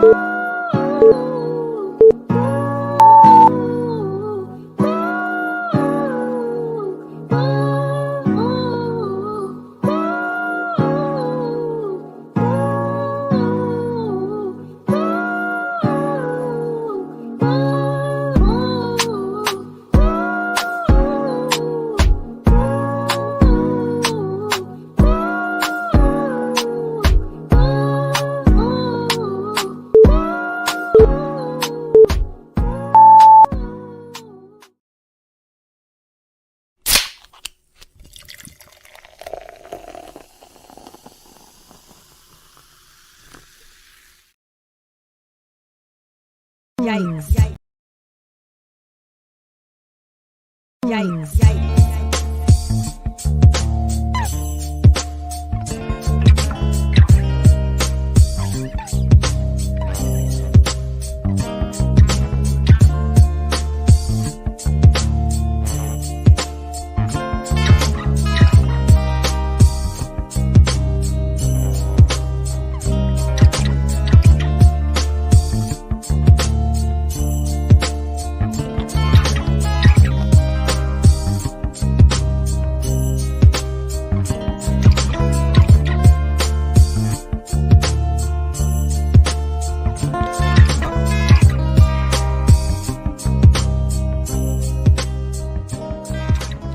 Yikes. Yikes. Yikes. Yikes.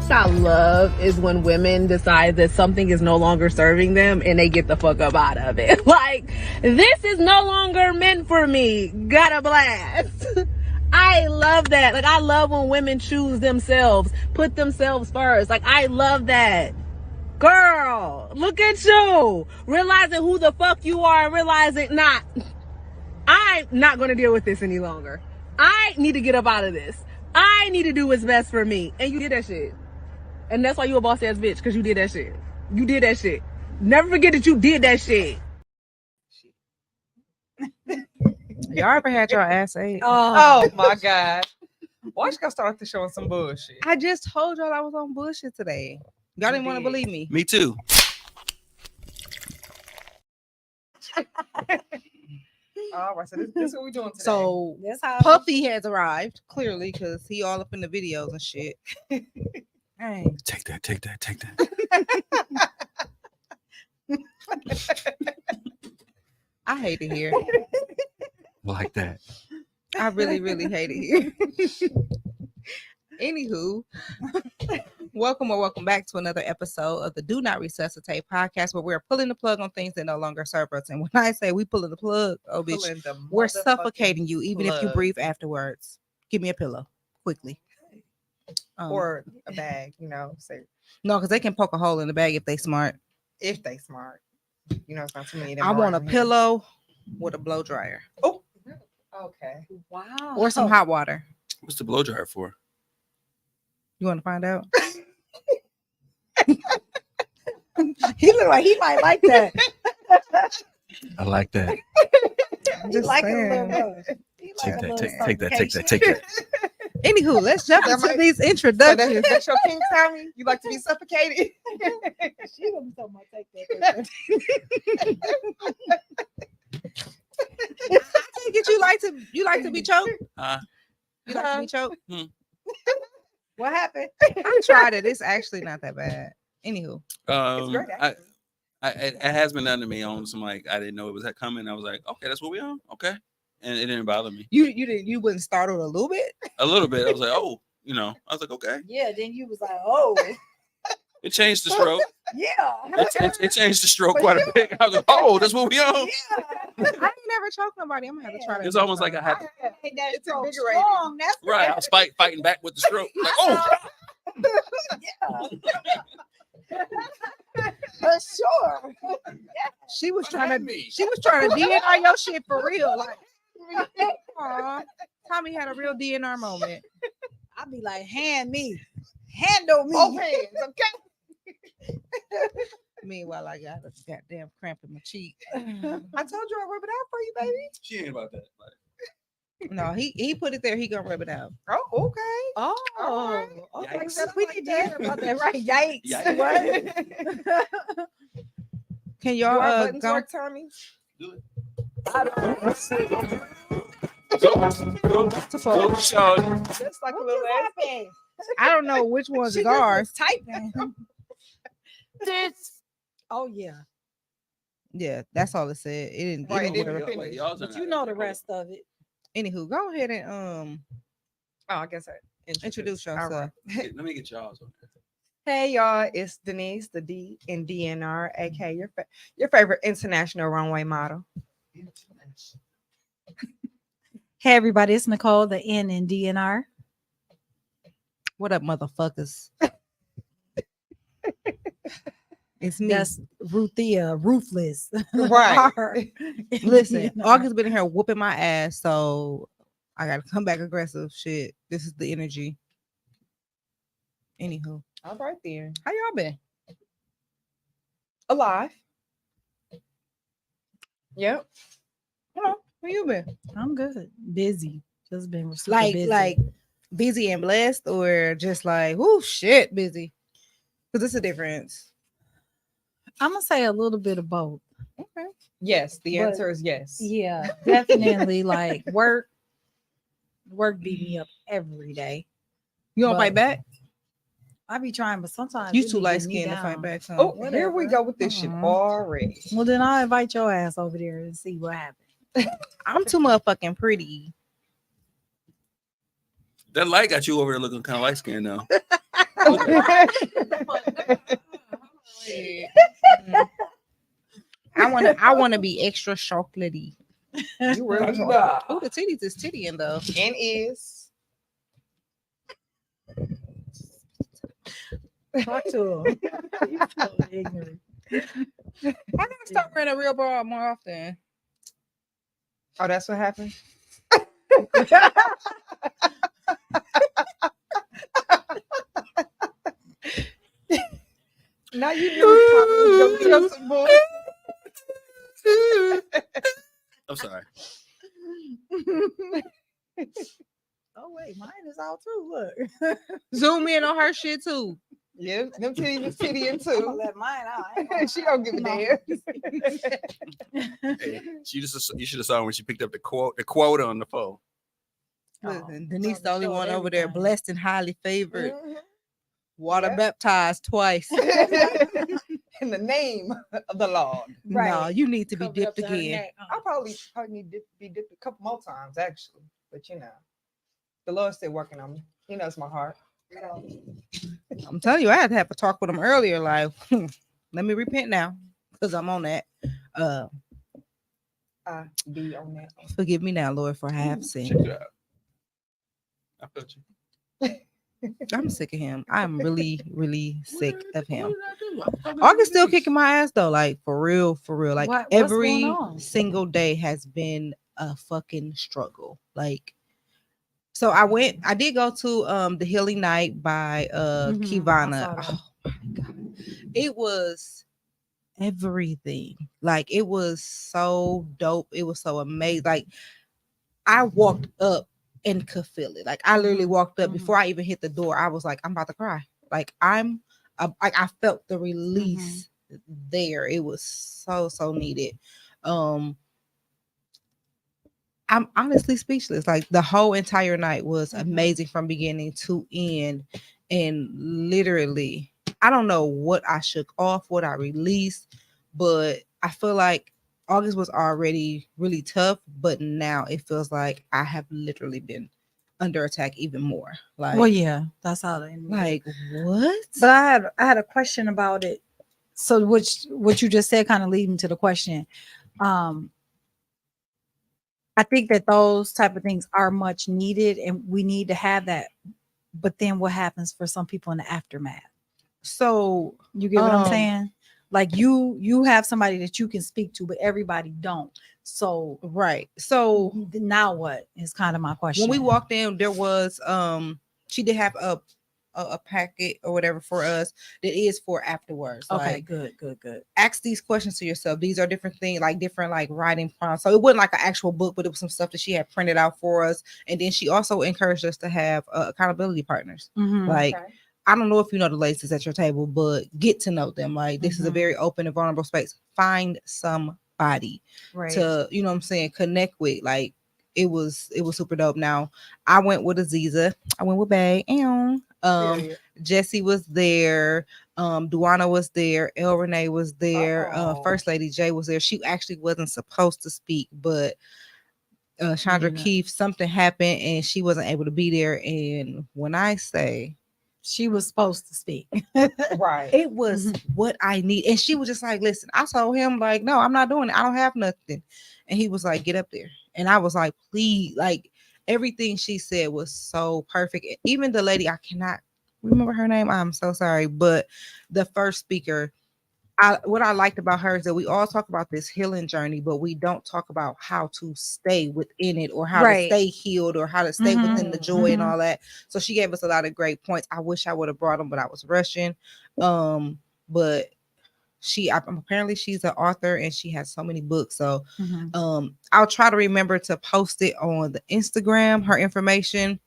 I love is when women decide that something is no longer serving them and they get the fuck up out of it. Like, this is no longer meant for me. Got a blast. I love that. Like, I love when women choose themselves, put themselves first. Like, I love that. Girl, look at you. Realizing who the fuck you are and realizing, I'm not going to deal with this any longer. I need to get up out of this. I need to do what's best for me. And you did that shit. And that's why you a boss ass bitch, because you did that shit. You did that shit. Never forget that you did that shit. Y'all ever had your ass ate? Oh my God. Why you gotta start the show on some bullshit? I just told y'all I was on bullshit today. Y'all didn't want to believe me. Me too. All right, so this is what we're doing today. So That's how Puffy has arrived, clearly, because he all up in the videos and shit. Hey. Take that. I hate it here. Like that. I really, really hate it here. Anywho, welcome back to another episode of the Do Not Resuscitate podcast, where we're pulling the plug on things that no longer serve us. And when I say we pulling the plug, oh bitch, we're suffocating you, even if you breathe afterwards. Give me a pillow, quickly. Or a bag, say no, because they can poke a hole in the bag if they smart. if they smart. It's not too many. I want a pillow with a blow dryer. Oh, okay. wow. Or some hot water. What's the blow dryer for? You want to find out? He look like he might like that. I like that. He like it a little bit. Take that. Anywho, let's jump into these So introductions. that's your king, Tommy? You like to be suffocated? She gonna be talking about take that. I take it you like to be choked? You like to be choked? What happened? I tried it. It's actually not that bad. Anywho. It's great, it has been done to me on some, like, I didn't know it was coming. I was like, okay, that's what we on. Okay. And it didn't bother me. You wouldn't startle a little bit? A little bit. I was like, oh, I was like, okay. Yeah, then you was like, oh. It changed the stroke. Yeah. It changed the stroke quite a bit. I was like, oh, that's what we on. Yeah. I ain't never choked nobody. I'm gonna have to try that. It's almost like I had to, It's invigorating. strong. That's right. I was fighting back with the stroke. Like, oh. Yeah. For sure. She was trying to me? D.N.R your shit for real. Like, aw, Tommy had a real D.N.R moment. I'd be like, handle me. Both hands, okay? Meanwhile, I got a goddamn cramp in my cheek. I told you I'd rub it out for you, baby. She ain't about that. No, he put it there. He gonna rub it out. Oh, okay. Oh, okay. Yikes. So we need to hear about that, right? Yikes. Yikes. What? Can Do our y'all buttons go? work, Tommy? Do it. Just like a little ass. I don't know which ones She is just was ours. typing. Oh yeah, Yeah, that's all it said. It didn't. Right, It it didn't didn't whatever. finish. Y'all's but not you that know the big. rest of it. Anywho, go ahead and Oh, I guess I introduce All yourself. right. Let me get y'all's on there. Hey y'all, it's Denise, the D in D.N.R, aka your favorite international runway model. Hey everybody, it's Nicole, the N in D.N.R. What up, motherfuckers? It's me. That's Ruthia, ruthless. Right. R in Listen, D.N.R. August been in here whooping my ass, so I gotta come back aggressive. Shit, this is the energy. Anywho, All right then. how y'all been? Alive. Yep. Hello, where you been? I'm good. Busy. Just been super Like, busy. like busy and blessed, or just like, oh shit, busy? Because it's a difference. I'm gonna say a little bit of both. Okay. Yes, the But- answer is yes. Yeah, definitely. Like work beat me up every day. You don't But- fight back? I be trying, but sometimes You it too be light getting me skinned to fight down. back. Son. Oh, here we Whatever. go with this shit Mhm. already. Well, then I'll invite your ass over there and see what happens. I'm too motherfucking pretty. That light got you over there looking kind of light skinned though. I wanna be extra chocolatey. You really Oh, the titties is tittying though. and is. Talk to him. He's so ignorant. I gotta start wearing a real bra more often. Oh, that's what happened. Now you knew Tommy was gonna get us some bullshit. I'm sorry. Oh wait, mine is out too. Look, Zoom in on her shit too. Yeah, them titties was tittying I'm gonna too. let mine out. I ain't gonna- She don't give a No. damn. Hey, you should have saw when she picked up the quote on the phone. Listen, Oh, Denise the only showed one over there, everything. blessed and highly favored, Mhm. water Yeah. baptized twice. In the name of the Lord. No, Right. you need to be Covered up dipped to her again. neck. I'll probably need to be dipped a couple more times actually, but you know, the Lord's still working on me. He knows my heart. I'm telling you, I had to have a talk with him earlier. Like, let me repent now, because I'm on that. I be on that. Forgive me now, Lord, for I have Check sinned. it out. I felt you. I'm sick of him. I'm really, really sick of him. August August still kicking my ass though, like for real, for real. Like What's going every on? single day has been a fucking struggle. Like, so I did go to the Healing Night by Mhm, I Kivana. saw that. Oh my god. It was everything. Like it was so dope. It was so amazing. Like I walked up and could feel it. Like I literally walked up Mhm. before I even hit the door. I was like, I'm about to cry. Like I felt the release there. It was so needed. I'm honestly speechless. Like the whole entire night was amazing from beginning to end. And literally, I don't know what I shook off, what I released, but I feel like August was already really tough, but now it feels like I have literally been under attack even more. Like, Well, yeah, that's how they. like what? But I had a question about it. So what you just said kind of lead me to the question. I think that those type of things are much needed, and we need to have that. But then what happens for some people in the aftermath? So You get what I'm Um, saying? Like you have somebody that you can speak to, but everybody don't. So right. So now what is kind of my question. when we walked in, there was she did have a packet or whatever for us that is for afterwards. Okay, Like, good. ask these questions to yourself. These are different things, like different like writing prompts. So it wasn't like an actual book, but it was some stuff that she had printed out for us. And then she also encouraged us to have accountability partners. Mhm. Like, Okay. I don't know if you know the ladies at your table, but get to know them. Like, this is a very open and vulnerable space. Find some body Right. to, you know what I'm saying, connect with. Like it was super dope. Now I went with Aziza. I went with Bay. Period. Jesse was there. Duana was there. El Renee was there. Oh. First Lady J was there. She actually wasn't supposed to speak, but Chandra Yeah. Keefe, something happened and she wasn't able to be there. And when I say She was supposed to speak. Right. it was what I need, and she was just like, "Listen," I told him like, "No, I'm not doing it. I don't have nothing," and he was like, "Get up there," and I was like, "Please," like everything she said was so perfect. Even the lady, I cannot remember her name. I'm so sorry, but the first speaker. What I liked about her is that we all talk about this healing journey, but we don't talk about how to stay within it or how to Right. stay healed or how to stay within the joy and Mhm. all that. So she gave us a lot of great points. I wish I would have brought them, but I was rushing. But apparently she's an author and she has so many books. So I'll try to remember to post it on the Instagram, her information.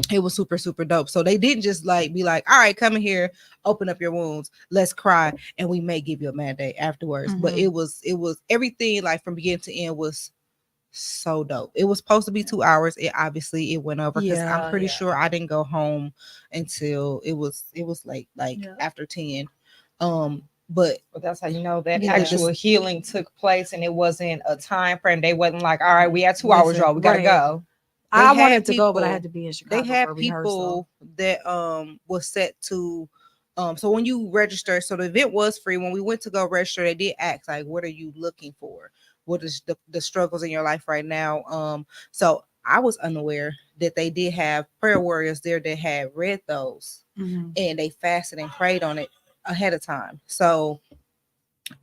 It was super super dope. So they didn't just like be like, all right, come in here, open up your wounds, let's cry, and we may give you a mandate afterwards. But it was everything, like from beginning to end, was so dope. It was supposed to be 2 hours. It went over because I'm pretty sure I didn't go home until it was late, like after 10. But that's how you know that Yeah, actual this- healing took place, and it wasn't a time frame. They wasn't like, all right, we had 2 hours, Listen, y'all. We gotta right. go. I had wanted to go, but I people- had to be in Chicago they had for rehearsal. people that was set to so when you register, so the event was free. When we went to go register, they did ask like, what are you looking for? What is the struggles in your life right now? So I was unaware that they did have prayer warriors there that had read those and they fasted and prayed on it ahead of time. So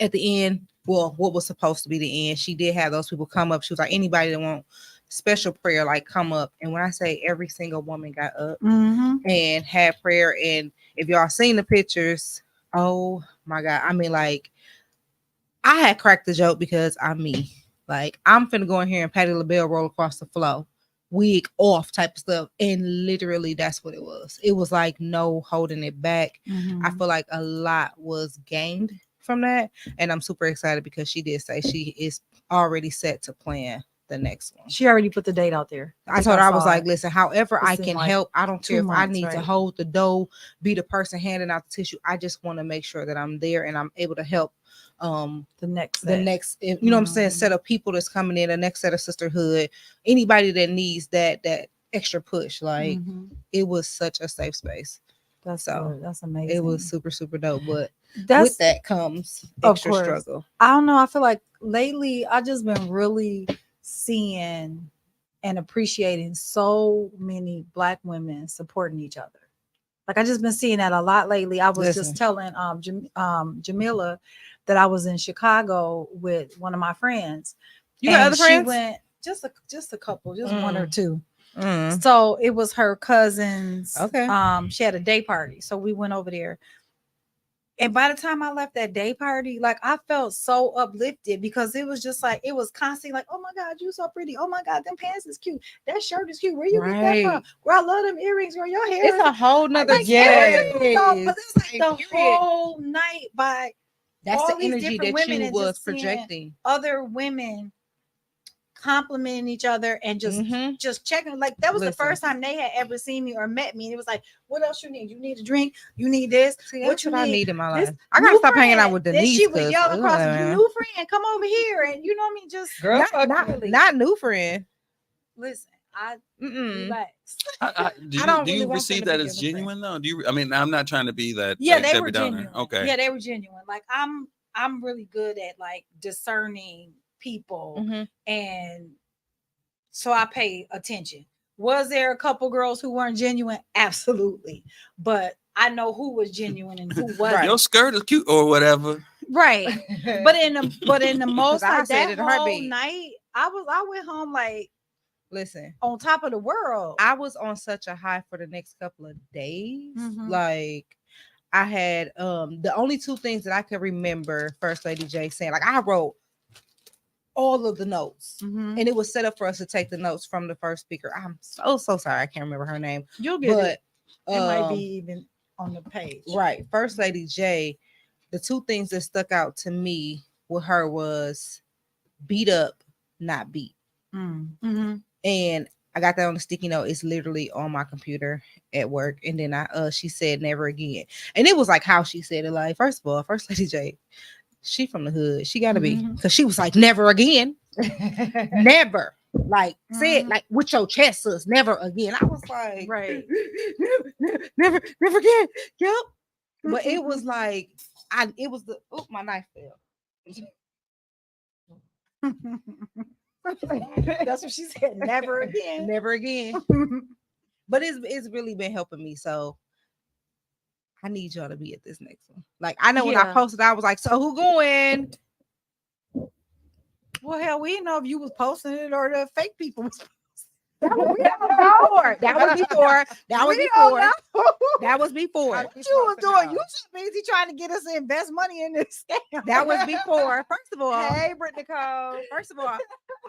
at the end, well, what was supposed to be the end, she did have those people come up. She was like, anybody that want special prayer, like come up. And when I say every single woman got up and had prayer, and if y'all seen the pictures, oh my God, I mean, like I had cracked the joke because I'm me. Like I'm finna go in here and Patti LaBelle roll across the floor, wig off type of stuff. And literally that's what it was. It was like no holding it back. I feel like a lot was gained from that. And I'm super excited because she did say she is already set to plan the next one. She already put the date out there. I told her, I was saw like, it. listen, however I It's in can like help. I don't 2 care if I months, need to right? hold the dough, be the person handing out the tissue. I just want to make sure that I'm there and I'm able to help the next you know what I'm saying, set of people that's coming in, the next set of sisterhood, anybody that needs that extra push. Like it was such a safe space. That's So good. That's amazing. it was super super dope, but That's with that comes of extra course. struggle. I don't know. I feel like lately I just been really seeing and appreciating so many Black women supporting each other. Like I just been seeing that a lot lately. I was Listen. just telling Jamila that I was in Chicago with one of my friends. You got and other she friends? went just a couple, just one or two. Mm. So it was her cousin's. Okay. She had a day party, so we went over there. And by the time I left that day party, like I felt so uplifted because it was just like it was constantly like, oh my God, you so pretty. Oh my God, them pants is cute. That shirt is cute. Where you get that from? Right. Girl, I love them earrings. Girl, your hair. It's a whole nother like, yes. but it was like the whole night by that's all the these energy different that women you and was just seeing projecting. other women complimenting each other and just checking. Like that was the first time they had ever seen me or met me. And it was like, what else you need? You need a drink? You need this? See, what that's you what I need? need in my This life. I gotta new stop hanging out friend. with Then Denise. she would yell across, man. "You new friend, come over here." And you know what I mean? Just Girl, fuck not new friend. listen, I Mm-mm. relax. Do I don't you really want them receive to that be as different. genuine though? Do you? I mean, I'm not trying to be that. Yeah, like, they Debbie were Downer. genuine. Okay. Yeah, they were genuine. Like I'm really good at like discerning people, and so I pay attention. Was there a couple girls who weren't genuine? Absolutely, but I know who was genuine and who wasn't. Your skirt is cute or whatever. Right. But in the most I like said that it in a whole heartbeat. night, I went home like Listen, on top of the world. I was on such a high for the next couple of days. Mhm. Like I had the only two things that I could remember First Lady J saying, like I wrote all of the notes and it was set up for us to take the notes from the first speaker. I'm so sorry, I can't remember her name. You'll get it. But It might be even on the page. right. First Lady J, the two things that stuck out to me with her was beat up, not beat. Mm-hmm. And I got that on a sticky note. It's literally on my computer at work. And then she said never again. And it was like how she said it. Like, first of all, First Lady J, she from the hood. She gotta be. Because she was like, never again. Never. Like, say it like with your chest, sis. Never again. I was like, Right. never again. Yep. But it was like, my knife fell. That's what she said. Never again. Never again. But it's really been helping me. So I need y'all to be at this next one. Like, I know when I posted, I was like, so who going? Well, hell, we didn't know if you was posting it or the fake people was posting. That was before. That was before. What you was doing? You so busy trying to get us to invest money in this scam. That was before. First of all, Hey, Brittany Cole. first of all,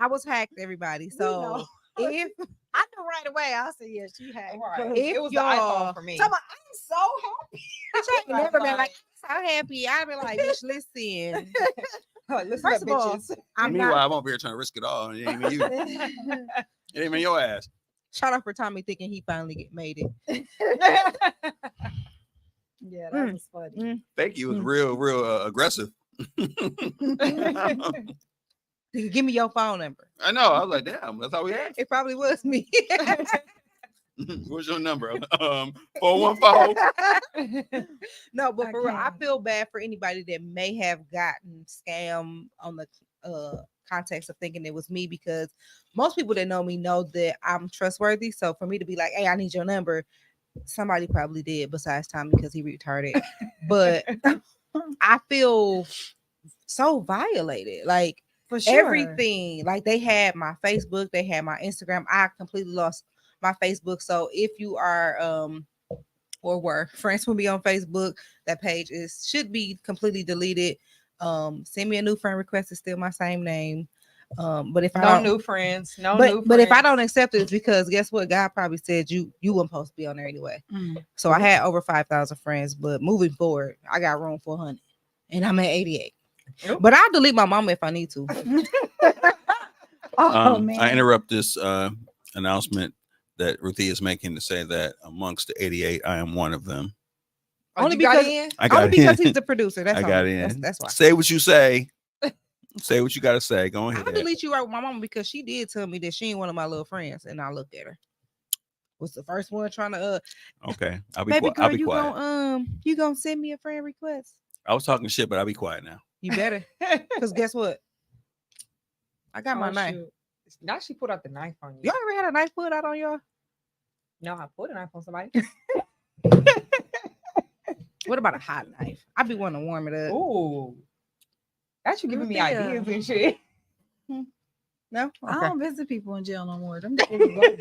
I was hacked, everybody. So if I knew right away, I said, yeah, she hacked. Right. If It was the iPhone for me. I'm so happy. I ain't never been like so happy, I'd be like, bitch, listen. Listen First up, of all, bitches. I'm Meanwhile, not. I'm over here trying to risk it all. And it ain't even you. It ain't even your ass. Shout out for Tommy thinking he finally made it. Yeah, that was funny. Thank you. It was real aggressive. Give me your phone number. I know. I was like, damn, that's all we had. It probably was me. What's your number? 414. No, but I for real, I can't. feel bad for anybody that may have gotten scammed on the context of thinking it was me, because most people that know me know that I'm trustworthy. So for me to be like, hey, I need your number, somebody probably did besides Tommy because he retarded. But I feel so violated. Like, For sure. everything. Like, they had my Facebook, they had my Instagram. I completely lost my Facebook. So if you are or were friends with me on Facebook, that page should be completely deleted. Send me a new friend request. It's still my same name. But if I No don't, new friends. No but, new friends. but if I don't accept it, it's because guess what? God probably said you weren't supposed to be on there anyway. So I had over 5,000 friends, but moving forward, I got room for 100, and I'm at 88. Nope. But I'll delete my mama if I need to. Man. I interrupt this announcement that Ruthie is making to say that amongst the 88, I am one of them. Only you got because in? I got only because in. he's the producer. That's I all. got in. That's why. Say what you say. Say what you got to say. Go ahead. I'll delete you right with my mama because she did tell me that she ain't one of my little friends, and I looked at her. Was the first one trying to Okay. I'll be baby quiet. girl, I'll be quiet. you gonna send me a friend request? I was talking shit, but I'll be quiet now. You better, because guess what? I got my knife. Shoot. Now she put out the knife on you. Y'all ever had a knife put out on y'all? No, I put a knife on somebody. What about a hot knife? I be wanting to warm it up. Ooh. That you giving me Yeah. ideas and shit. No, I okay. don't visit people in jail no more. Them days is over.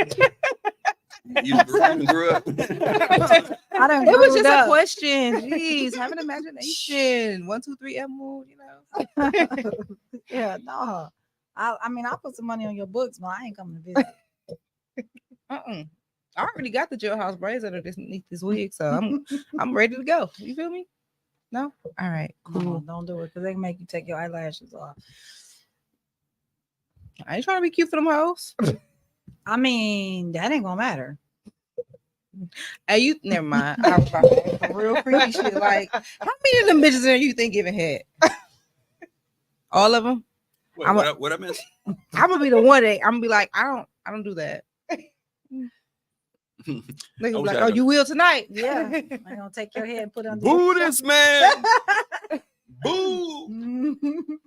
You grew up. I don't. It was just a question. Jeez, have an imagination. 1, 2, 3, F move. You know. Yeah, no. I mean, I'll put some money on your books, but I ain't coming to visit. I already got the jailhouse braids underneath this wig, so I'm ready to go. You feel me? No? All right, cool. No, don't do it because they can make you take your eyelashes off. I ain't trying to be cute for them hoes. I mean, that ain't gonna matter. Hey, you never mind. I was about to ask some real freaky shit. Like, how many of them bitches in there you think giving head? All of them? Wait, I'm what I missed? I'm gonna be the one that I'm gonna be like, I don't do that. Nigga be wish like, I oh, could- you will tonight? Yeah, I'm gonna take your head and put it under. Boo this man. Boo.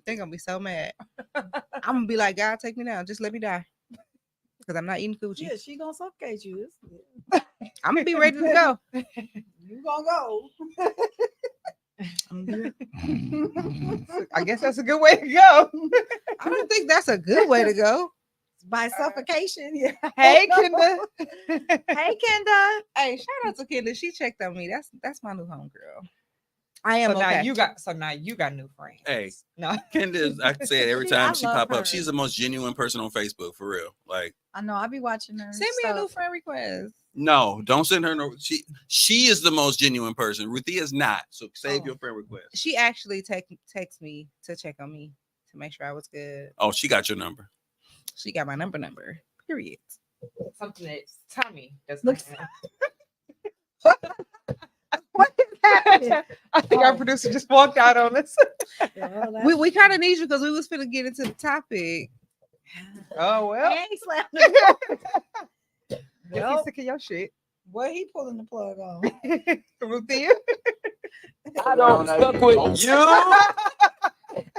They're gonna be so mad. I'm gonna be like, God, take me down. Just let me die. Because I'm not eating coochie. Yeah, she gonna suffocate you. I'm gonna be ready to go. You gonna go. I guess that's a good way to go. I don't think that's a good way to go. By suffocation. Yeah. Hey, Kendra. Hey, Kendra. Hey, shout out to Kendra. She checked on me. That's my new homegirl. I am So now okay. you got new friends. Hey, No. Kendra, I say it every See, I time she love pop her. up. She's the most genuine person on Facebook, for real. Like, I know. I be watching her. Send me a new stuff. friend request. no, don't send her no. She is the most genuine person. Ruthie is not. So save Oh. your friend request. She actually text me to check on me to make sure I was good. Oh, she got your number. She got my number. Period. Something that Tommy does Look- not have. What is happening? I think our Oh. producer just walked out on us. We kind of need you because we was finna get into the topic. Oh well. Hey, slap the Guess Well. he's sick of your shit. What he pulling the plug on? Ruthia. I don't fuck with you.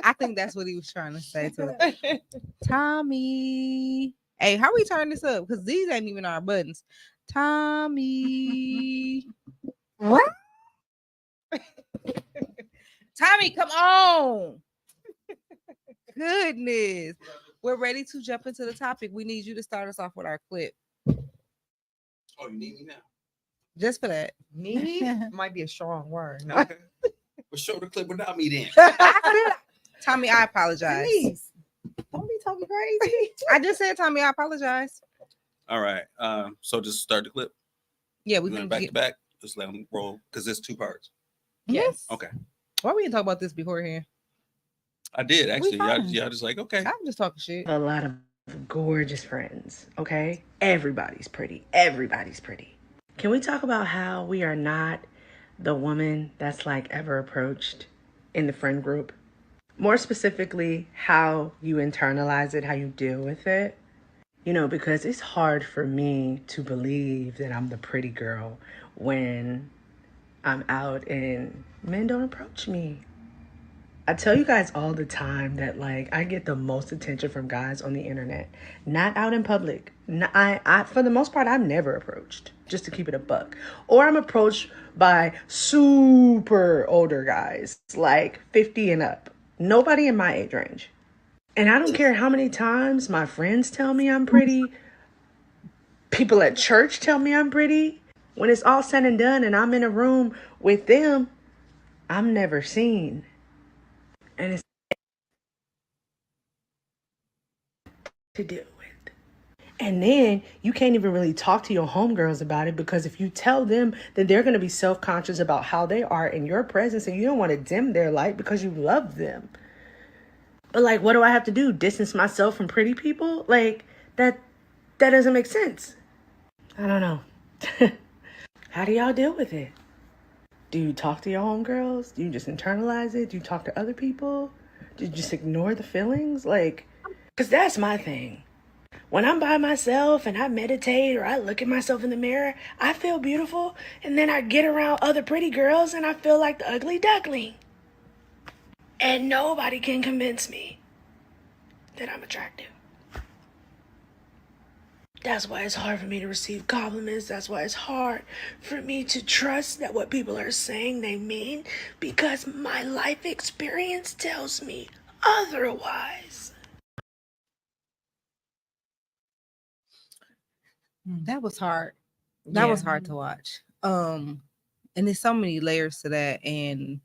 I think that's what he was trying to say to us. Tommy. Hey, how we turn this up? Because these ain't even our buttons. Tommy. What? Tommy, come on. Goodness. We're ready to jump into the topic. We need you to start us off with our clip. Oh, you need me now? Just for that. Need might be a strong word. No. Okay. Well, show the clip without me then. Tommy, I apologize. Please. Don't be talking crazy. I just said, Tommy, I apologize. All right. So just start the clip. Yeah, We we went can back to back. Just let them roll because there's 2 parts. Yes. Okay. Why we didn't talk about this beforehand? I did actually. fine. Y'all just like, okay. I'm just talking shit. A lot of gorgeous friends, okay? Everybody's pretty. Everybody's pretty. Can we talk about how we are not the woman that's like ever approached in the friend group? More specifically, how you internalize it, how you deal with it. You know, because it's hard for me to believe that I'm the pretty girl when I'm out and men don't approach me. I tell you guys all the time that like I get the most attention from guys on the internet, not out in public. I for the most part, I'm never approached, just to keep it a buck. Or I'm approached by super older guys, like 50 and up. Nobody in my age range. And I don't care how many times my friends tell me I'm pretty, people at church tell me I'm pretty. When it's all said and done and I'm in a room with them, I'm never seen. And it's to deal with. And then you can't even really talk to your homegirls about it because if you tell them, then they're going to be self-conscious about how they are in your presence and you don't want to dim their light because you love them. But like, what do I have to do? Distance myself from pretty people? Like, that doesn't make sense. I don't know. How do y'all deal with it? Do you talk to your homegirls? Do you just internalize it? Do you talk to other people? Do you just ignore the feelings? Like, because that's my thing. When I'm by myself and I meditate or I look at myself in the mirror, I feel beautiful. And then I get around other pretty girls and I feel like the ugly duckling. And nobody can convince me that I'm attractive. That's why it's hard for me to receive compliments. That's why it's hard for me to trust that what people are saying they mean, because my life experience tells me otherwise. That was hard. That was hard to watch. And there's so many layers to that. And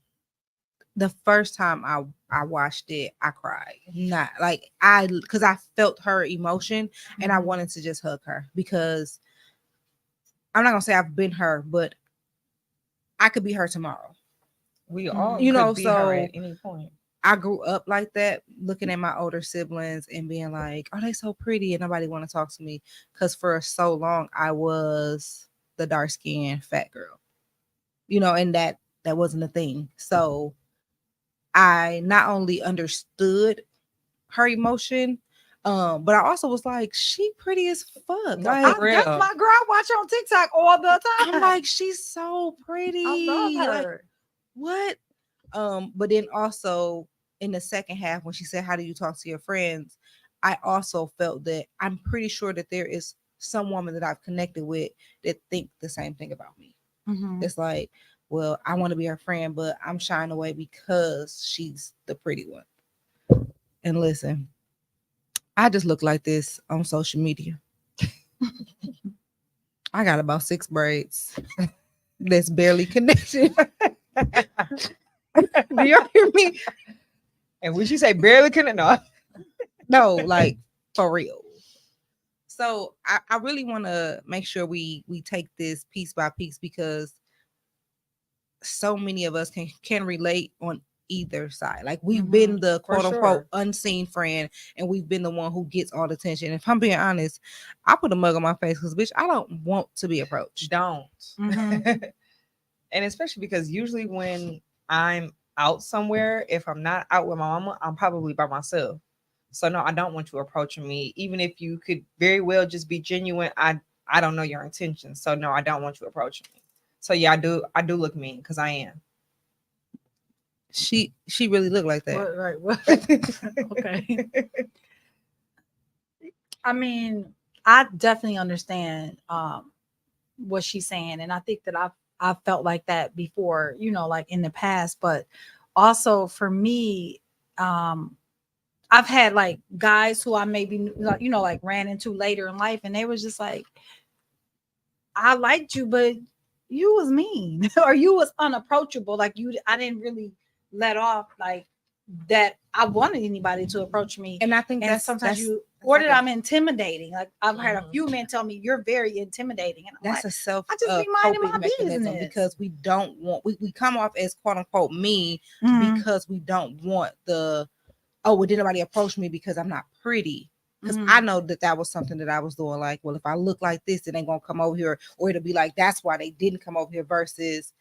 the first time I watched it, I cried. Not like because I felt her emotion and I wanted to just hug her because I'm not gonna say I've been her, but I could be her tomorrow. We all, You know, could be her so at any point. I grew up like that, looking at my older siblings and being like, "Oh, they so pretty," and nobody want to talk to me because for so long I was the dark skinned fat girl, you know, and that wasn't a thing. So I not only understood her emotion, but I also was like, "She pretty as fuck." No, Like, for real. That's my girl. I watch her on TikTok all the time. I'm like, she's so pretty. I love Like, her. what? But then also in the second half, when she said, "How do you talk to your friends?" I also felt that I'm pretty sure that there is some woman that I've connected with that think the same thing about me. Mhm. It's like, well, I want to be her friend, but I'm shying away because she's the pretty one. And listen, I just look like this on social media. I got about 6 braids that's barely connected. Do y'all hear me? And when she say barely couldn't, no. No, like for real. So I really want to make sure we take this piece by piece because so many of us can relate on either side. Like we've Mhm. been the For quote unquote sure. unseen friend, and we've been the one who gets all the attention. If I'm being honest, I put a mug on my face because bitch, I don't want to be approached. Don't. Mhm. And especially because usually when I'm out somewhere, if I'm not out with my mama, I'm probably by myself. So no, I don't want you approaching me, even if you could very well just be genuine. I don't know your intentions, so no, I don't want you approaching me. So yeah, I do look mean because I am. She really looked like that. Right. What? Okay. I mean, I definitely understand what she's saying, and I think that I felt like that before, you know, like in the past. But also for me, I've had like guys who I maybe like, you know, like ran into later in life, and they was just like, I liked you, but you was mean or you was unapproachable. Like I didn't really let off like that I wanted anybody to approach me. And I think And that's sometimes that's you, or like that a- I'm intimidating. Like I've had a Mhm. few men tell me you're very intimidating, and I'm that's like, a self I just be minding coping my mechanism business. because we don't want we come off as quote unquote mean Mhm. because we don't want the well, did nobody approach me because I'm not pretty? Because Mhm. I know that was something that I was doing. Like, well, if I look like this, then they gonna come over here, or it'll be like that's why they didn't come over here. Versus,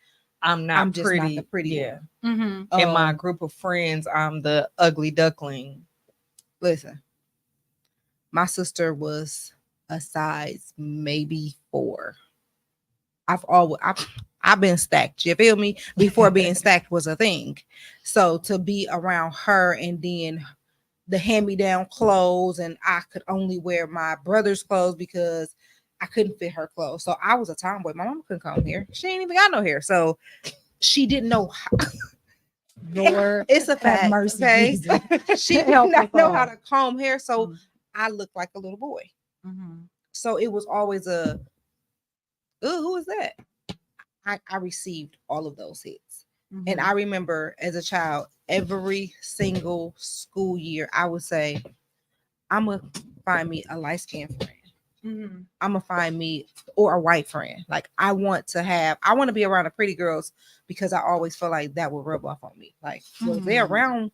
I'm not I'm just pretty. not the pretty Yeah. one. Mhm. In my Um, group of friends, I'm the ugly duckling. listen, my sister was a size maybe 4. I've been stacked. You feel me? Before being stacked was a thing. So to be around her and then the hand-me-down clothes, and I could only wear my brother's clothes because I couldn't fit her clothes. So I was a tomboy. My mom couldn't come here. She ain't even got no hair. So she didn't know how. Lord, It's a have fact. mercy, Okay. Jesus. She did Help not us know all. how to comb hair. So Mhm. I looked like a little boy. Mhm. So it was always a, ooh, who is that? I received all of those hits. And I remember as a child, every single school year, I would say, I'm going to find me a light skinned friend. Mhm. I'm going to find me or a white friend. Like I want to be around the pretty girls because I always feel like that will rub off on me. Like, well, if they're around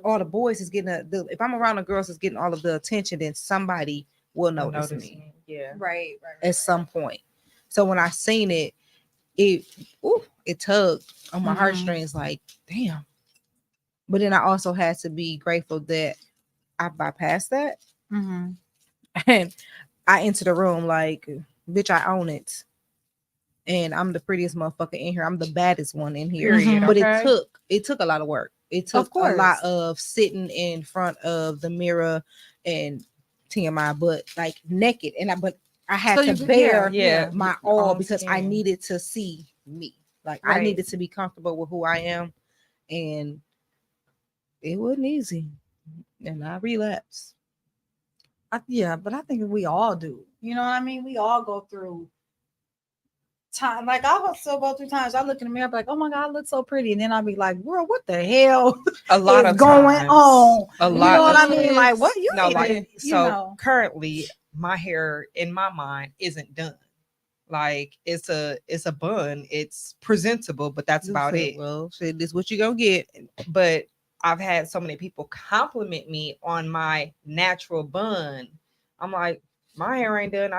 all the boys is getting if I'm around the girls is getting all of the attention, then somebody will notice me Yeah. Right. at some point. So when I seen it, it tugged on my heartstrings like, damn. But then I also had to be grateful that I bypassed that Mhm. and I entered the room like, bitch, I own it. And I'm the prettiest motherfucker in here. I'm the baddest one in here. Period. But Okay. it took a lot of work. It Of took a lot course. of sitting in front of the mirror and TMI, but like naked. But I had So to you could- bear Yeah. my Your all own because I skin. needed to see me. Like I Right. needed to be comfortable with who I am. And it wasn't easy. And I relapsed. Yeah, but I think we all do. You know what I mean? We all go through time. Like I will still go through times. I look in the mirror, be like, "Oh my god, I look so pretty," and then I'll be like, "Girl, what the hell A lot is of going times. on?" A You lot know what of I mean? Like, what you No, need like to, you so know? currently my hair in my mind isn't done. Like it's a bun. It's presentable, but that's You about said, it. well, shit, this what you gonna get. But I've had so many people compliment me on my natural bun. I'm like, my hair ain't done.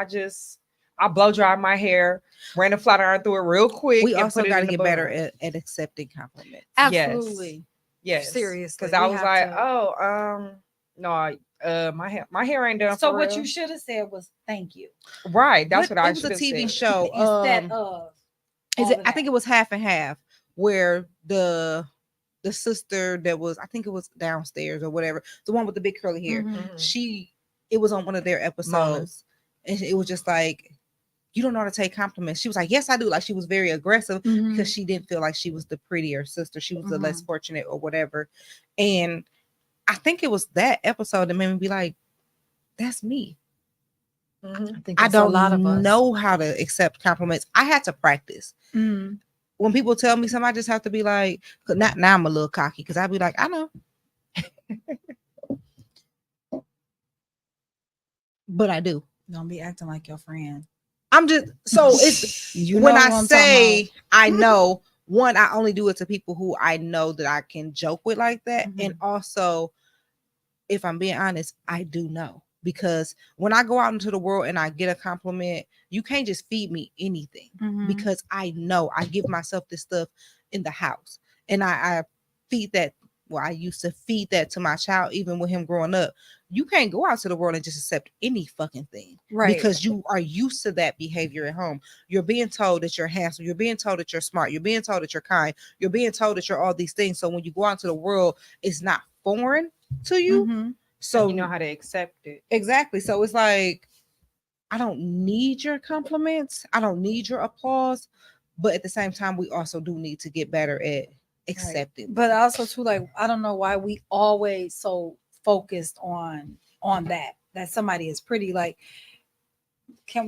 I blow dry my hair, ran a flat iron through it real quick, We and also put it got to in the get better bun. at accepting compliments. Absolutely. Yes. Seriously, Because I we was have like, to- oh, no, my hair ain't done. So for what real. you should have said was thank you Right. That's what I it was a should have TV said. show. instead of. Is all it? of I think that. it was half and half, where the sister that was, I think it was downstairs or whatever, the one with the big curly hair. Mhm. Mhm. It was on one of their episodes, and it was just like, you don't know how to take compliments. She was like, yes, I do. Like she was very aggressive Mhm. because she didn't feel like she was the prettier sister. She was the less Mhm. fortunate or whatever. And I think it was that episode that made me be like, that's me. Mhm. I think I that's a lot don't of us. know how to accept compliments. I had to practice. Mhm. When people tell me something, I just have to be like, not now I'm a little cocky because I'd be like, I know. But I do. Don't be acting like your friend. I'm just so it's You when know I what I'm talking say I know, one, I only do it to people who I know that I can joke with like that. And also, if I'm being honest, I do know, because when I go out into the world and I get a compliment, you can't just feed me anything, because I know I give myself this stuff in the house, and I feed that. Well, I used to feed that to my child, even with him growing up. You can't go out to the world and just accept any fucking thing, Right. because you are used to that behavior at home. You're being told that you're handsome. You're being told that you're smart. You're being told that you're kind. You're being told that you're all these things. So when you go out into the world, it's not foreign to you. So you know how to accept it. Exactly. So it's like, I don't need your compliments. I don't need your applause. But at the same time, we also do need to get better at accepting. Right. But also too, like, I don't know why we always so focused on that somebody is pretty. Like,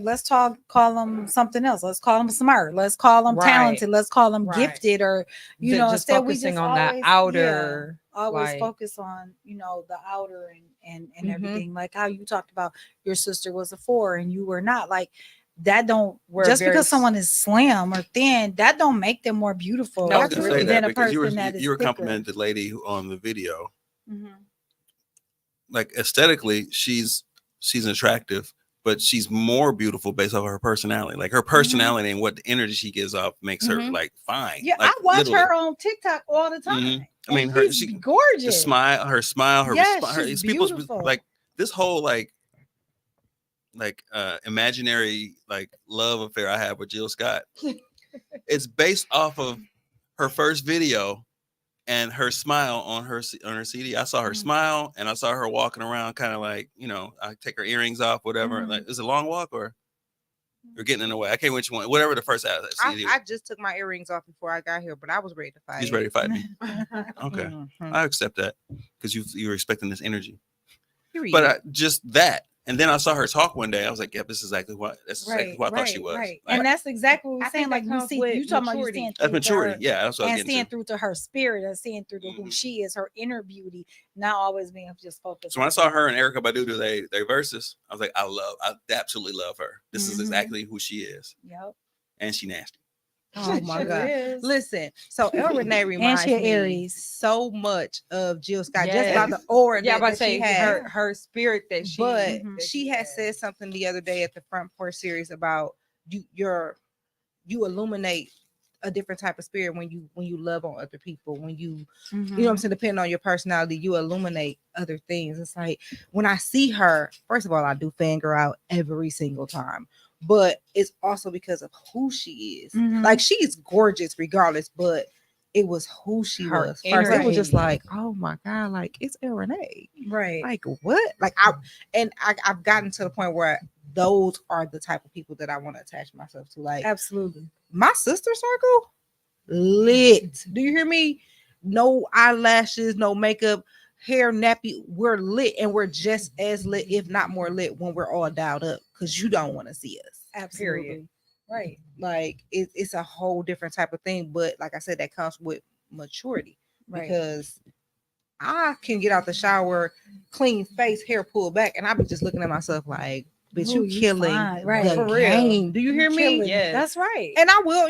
let's call them something else. Let's call them smart. Let's call them talented. Let's call them gifted, or just instead focusing we just on always, the outer. always like, focus on the outer and everything. Like how you talked about your sister was a 4 and you were not. Like, that don't, just because someone is slim or thin, that don't make them more beautiful I was gonna say than that a because person that is you were thicker. complimenting the lady on the video. Like, aesthetically, she's attractive, but she's more beautiful based off of her personality. Like, her personality and what the energy she gives off makes her like fine. Yeah, like, I watch literally. her on TikTok all the time. I mean, she's gorgeous. her smile, her she's people's beautiful. like this whole like imaginary like love affair I have with Jill Scott. It's based off of her first video and her smile on her CD. I saw her smile and I saw her walking around, kind of like, I take her earrings off, whatever. Like, is it a long walk or you're getting in the way? I can't which one. Whatever the first CD. I just took my earrings off before I got here, but I was ready to fight. He's ready to fight me. Okay, I accept that because you were expecting this energy. But just that. And then I saw her talk one day. I was like, "Yep, this is exactly what I thought she was." Right. Like, and that's exactly what we're saying. Like, you see, you talking about you seeing through that's maturity. Yeah, that's what I was and getting seeing to. through to her spirit and seeing through to who she is, her inner beauty, not always being just focused. So when I saw her and Erykah Badu do they verses, I was like, I absolutely love her. This is exactly who she is. Yep. And she nasty. Oh my God. Listen, so El Renee reminds me so much of Jill Scott, just by the aura that she had. Her spirit that she But she had said something the other day at the Front Porch series about you illuminate a different type of spirit when you love on other people, when you you know what I'm saying, depending on your personality, you illuminate other things. It's like when I see her, first of all, I do fangirl out every single time. But it's also because of who she is. Like, she's gorgeous regardless, but it was who she was first. It was just like, oh my God, like, it's El Renee. Right. Like, what? Like, I've gotten to the point where those are the type of people that I want to attach myself to. Like, absolutely. My sister circle, lit. Do you hear me? No eyelashes, no makeup, hair nappy. We're lit, and we're just as lit, if not more lit, when we're all dialed up, because you don't want to see us. Absolutely. Period. Right. Like, it's a whole different type of thing. But like I said, that comes with maturity. Right. Because I can get out the shower, clean face, hair pulled back, and I'll be just looking at myself like, bitch, you killing the game. Do you hear me? Yes. That's right. And I will,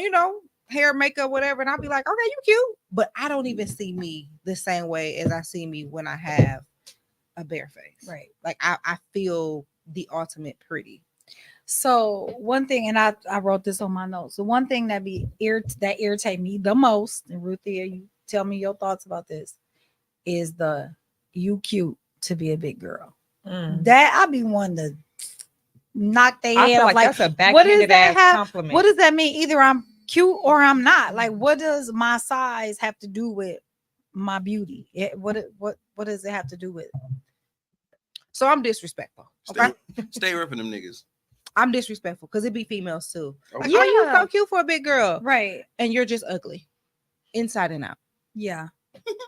hair, makeup, whatever, and I'll be like, okay, you cute. But I don't even see me the same way as I see me when I have a bare face. Right. Like, I feel the ultimate pretty. So one thing, and I wrote this on my notes. The one thing that irritate me the most, and Ruthia, you tell me your thoughts about this, is the you cute to be a big girl. That I be wanting to knock their head off. Like, that's a backhanded ass compliment. What does that mean? Either I'm cute or I'm not. Like, what does my size have to do with my beauty? What does it have to do with? So I'm disrespectful. Okay, stay ripping them niggas. I'm disrespectful because it be females too. Like, oh, you so cute for a big girl, right? And you're just ugly, inside and out. Yeah,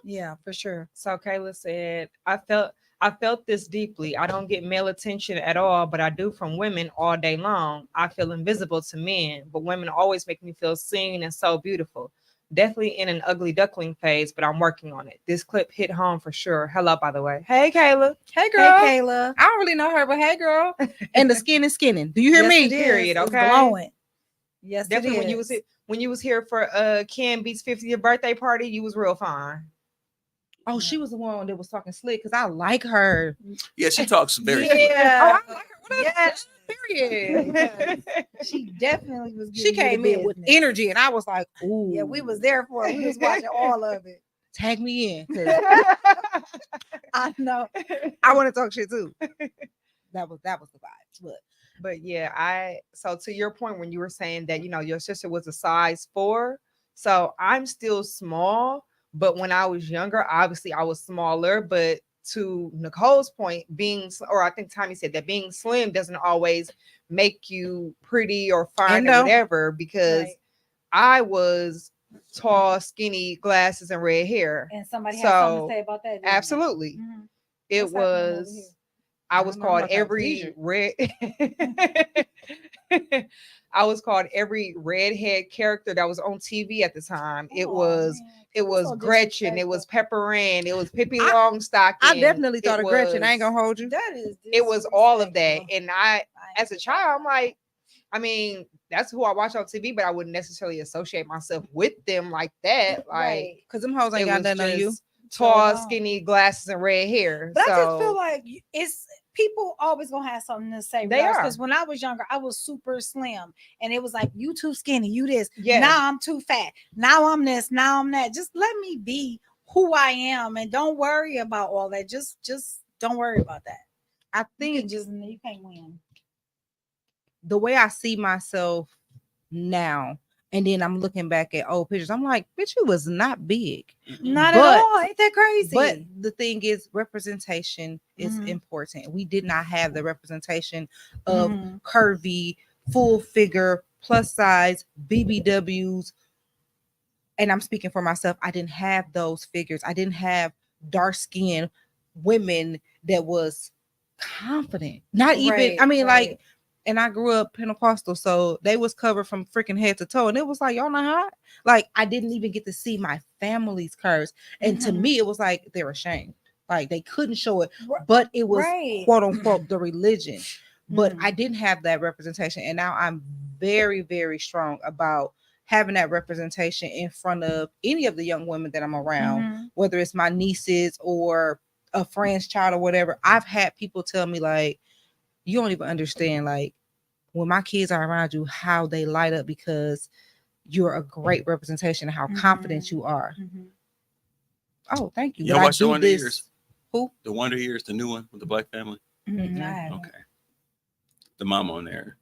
yeah, for sure. So Kayla said, I felt this deeply. I don't get male attention at all, but I do from women all day long. I feel invisible to men, but women always make me feel seen and so beautiful. Definitely in an ugly duckling phase, but I'm working on it. This clip hit home for sure. Hello, by the way. Hey, Kayla. Hey, girl. Hey, Kayla. I don't really know her, but hey, girl. And the skin is skinning. Do you hear me? Period. Okay. It's glowing. Yes, Definitely it is. when you was here for Ken Beats 50th birthday party, you was real fine. Oh, she was the one that was talking slick because I like her. Yeah, she talks very Oh, slick. I like her. What Yes. Period. She definitely was. She giving you came the in with business. energy, and I was like, "Ooh, Yeah, we was there for it. We was watching all of it. tag me in." 'Cause I know. I want to talk shit too. That was the vibe. But yeah, so to your point when you were saying that, your sister was a size 4, so I'm still small, but when I was younger, obviously I was smaller, but to Nicole's point, or I think Tommy said that being slim doesn't always make you pretty or fine or Endo. whatever, because Right. I was tall, skinny, glasses, and red hair. And somebody had something So to say about that. didn't they? absolutely. Mhm. It What's happening over was here? I I was don't know, called I'm about to have a every seizure. red I was called every redhead character that was on TV at the time. It Aw, was man. it That's was so Gretchen, it was disrespectful. Pepper Ann, it was Pippi I- Longstocking. I definitely thought it of Gretchen. I ain't was- gonna hold you. That is. It was all of that. disrespectful. And I, I as a child, I'm like, I mean, that's who I watch on TV, but I wouldn't necessarily associate myself with them like that. Like, Right. Because them hoes it ain't got was nothing on you. just tall, don't. skinny, glasses, and red hair. But I just So feel like it's people always gonna have something to say. They are. Because when I was younger, I was super slim, and it was like, you too skinny, you this. Yeah. Now I'm too fat. Now I'm this. Now I'm that. Just let me be who I am, and don't worry about all that. Just don't worry about that. I You think you can't win. the way I see myself now, and then I'm looking back at old pictures, I'm like, bitch, you was not big. Not But- at all. Ain't that crazy? But the thing is, representation is Mhm. important. We did not have the representation of Mhm. curvy, full figure, plus size, BBWs. And I'm speaking for myself. I didn't have those figures. I didn't have dark skinned women that was confident. Not even, Right, I mean, right. like, and I grew up Pentecostal, so they was covered from freaking head to toe. And it was like, y'all know how? Like, I didn't even get to see my family's curves. And to Mhm. me, it was like they were ashamed. Like they couldn't show it, Ri- but it was right. quote unquote the religion. But Mm. I didn't have that representation. And now I'm very, very strong about having that representation in front of any of the young women that I'm around, Mhm. whether it's my nieces or a friend's child or whatever. I've had people tell me, like, you don't even understand, like, when my kids are around you, how they light up because you're a great representation of how confident you are. Mhm. Oh, thank you. Y'all But I watch The do Wonder this. Years? Who? The Wonder Years, the new one with the black family. Mhm, I haven't. Okay. The mom on there.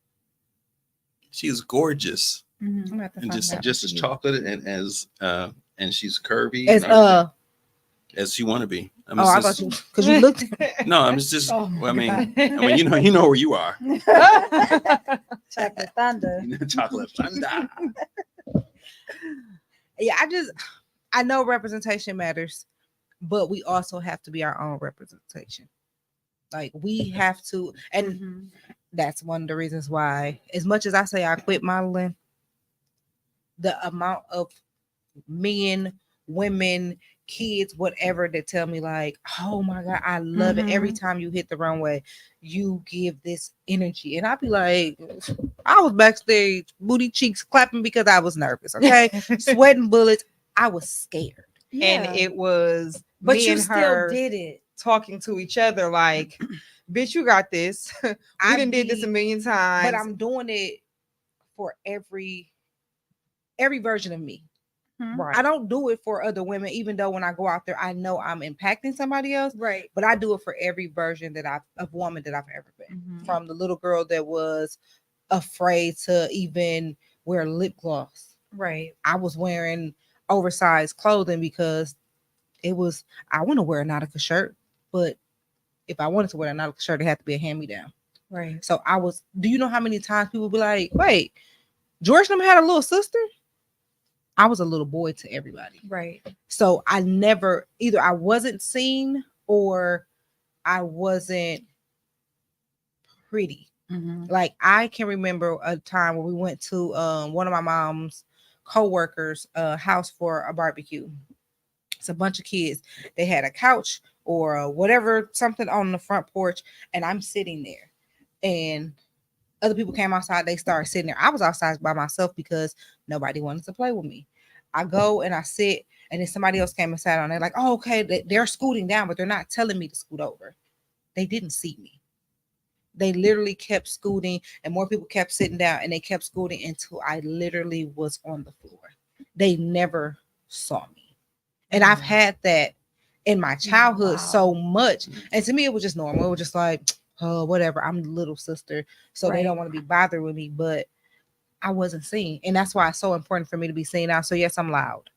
She's gorgeous Mhm. I'm gonna have to and find just that just for as you. chocolate and she's curvy As and everything, as she want to be. I mean, I thought you, because you looked. no, I'm just. Oh well, my I mean, you know where you are. Chocolate Thunder. Chocolate thunder. Yeah, I know representation matters, but we also have to be our own representation. Like we have to, and Mhm. that's one of the reasons why, as much as I say I quit modeling, the amount of men, women, kids, whatever, that tell me like, oh my God, I love it. Every time you hit the runway, you give this energy. And I'll be like, I was backstage, booty cheeks clapping because I was nervous. Okay. Sweating bullets. I was scared. And Yeah. it was But me you and still her did it. talking to each other like, bitch, you got this. we I done did this a be- million times. But I'm doing it for every version of me. right. I don't do it for other women, even though when I go out there, I know I'm impacting somebody else. Right. But I do it for every version of woman that I've ever been. Mhm. From the little girl that was afraid to even wear lip gloss. Right. I was wearing oversized clothing because it was, I want to wear a Nautica shirt, but if I wanted to wear a Nautica shirt, it had to be a hand-me-down. Right. So do you know how many times people be like, wait, George them had a little sister? I was a little boy to everybody. Right. So I never, either I wasn't seen or I wasn't pretty. Mhm. Like I can remember a time where we went to one of my mom's co-workers house for a barbecue. It's a bunch of kids. They had a couch or whatever, something on the front porch, and I'm sitting there. And Other people came outside, they started sitting there. I was outside by myself because nobody wanted to play with me. I go and I sit, and then somebody else came and sat on. They're like, oh, okay, they're scooting down, but they're not telling me to scoot over. They didn't see me. They literally kept scooting, and more people kept sitting down, and they kept scooting until I literally was on the floor. They never saw me. And I've had that in my childhood so much. And to me, it was just normal. It was just like, oh, whatever. I'm the little sister, so they don't want to be bothered with me. But I wasn't seen. And that's why it's so important for me to be seen now. So yes, I'm loud.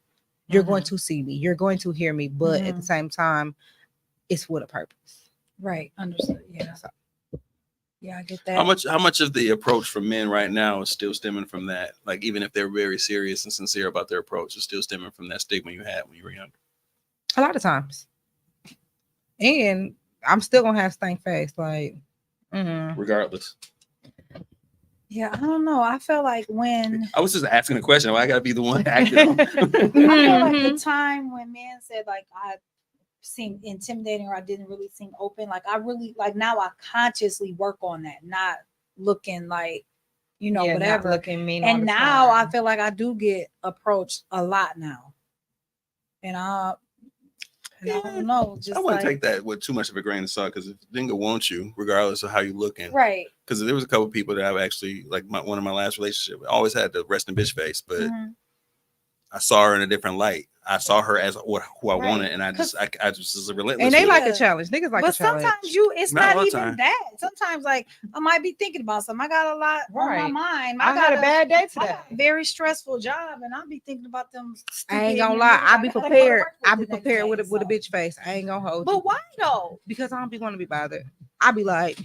You're going to see me. You're going to hear me. But at the same time, it's with a purpose. Right. Understood. Yeah. Yeah, I get that. How much of the approach from men right now is still stemming from that? Like, even if they're very serious and sincere about their approach, it's still stemming from that stigma you had when you were younger? A lot of times. And I'm still gonna have stank face, like regardless. Yeah, I don't know. I feel like when I was just asking a question, why I gotta be the one acting? I feel like the time when men said like I seemed intimidating or I didn't really seem open, like I really like now I consciously work on that, not looking like whatever. Looking mean. And now I feel like I do get approached a lot now, and I don't know. Just I wouldn't take that with too much of a grain of salt, because if Dinga wants you, regardless of how you looking, right? Because there was a couple of people that I've actually like. One of my last relationships, I always had the resting bitch face, but I saw her in a different light. I saw her as who I wanted, and I just was relentless. And they like a challenge. Niggas like a challenge. But sometimes it's not even that. Sometimes like I might be thinking about something. I got a lot on my mind. I had a bad day today. I got a very stressful job, and I'll be thinking about them. I ain't gonna lie. I'll be prepared. I'll be prepared with a bitch face. I ain't gonna hold you. But why though? Because I don't be want to be bothered. I'll be like,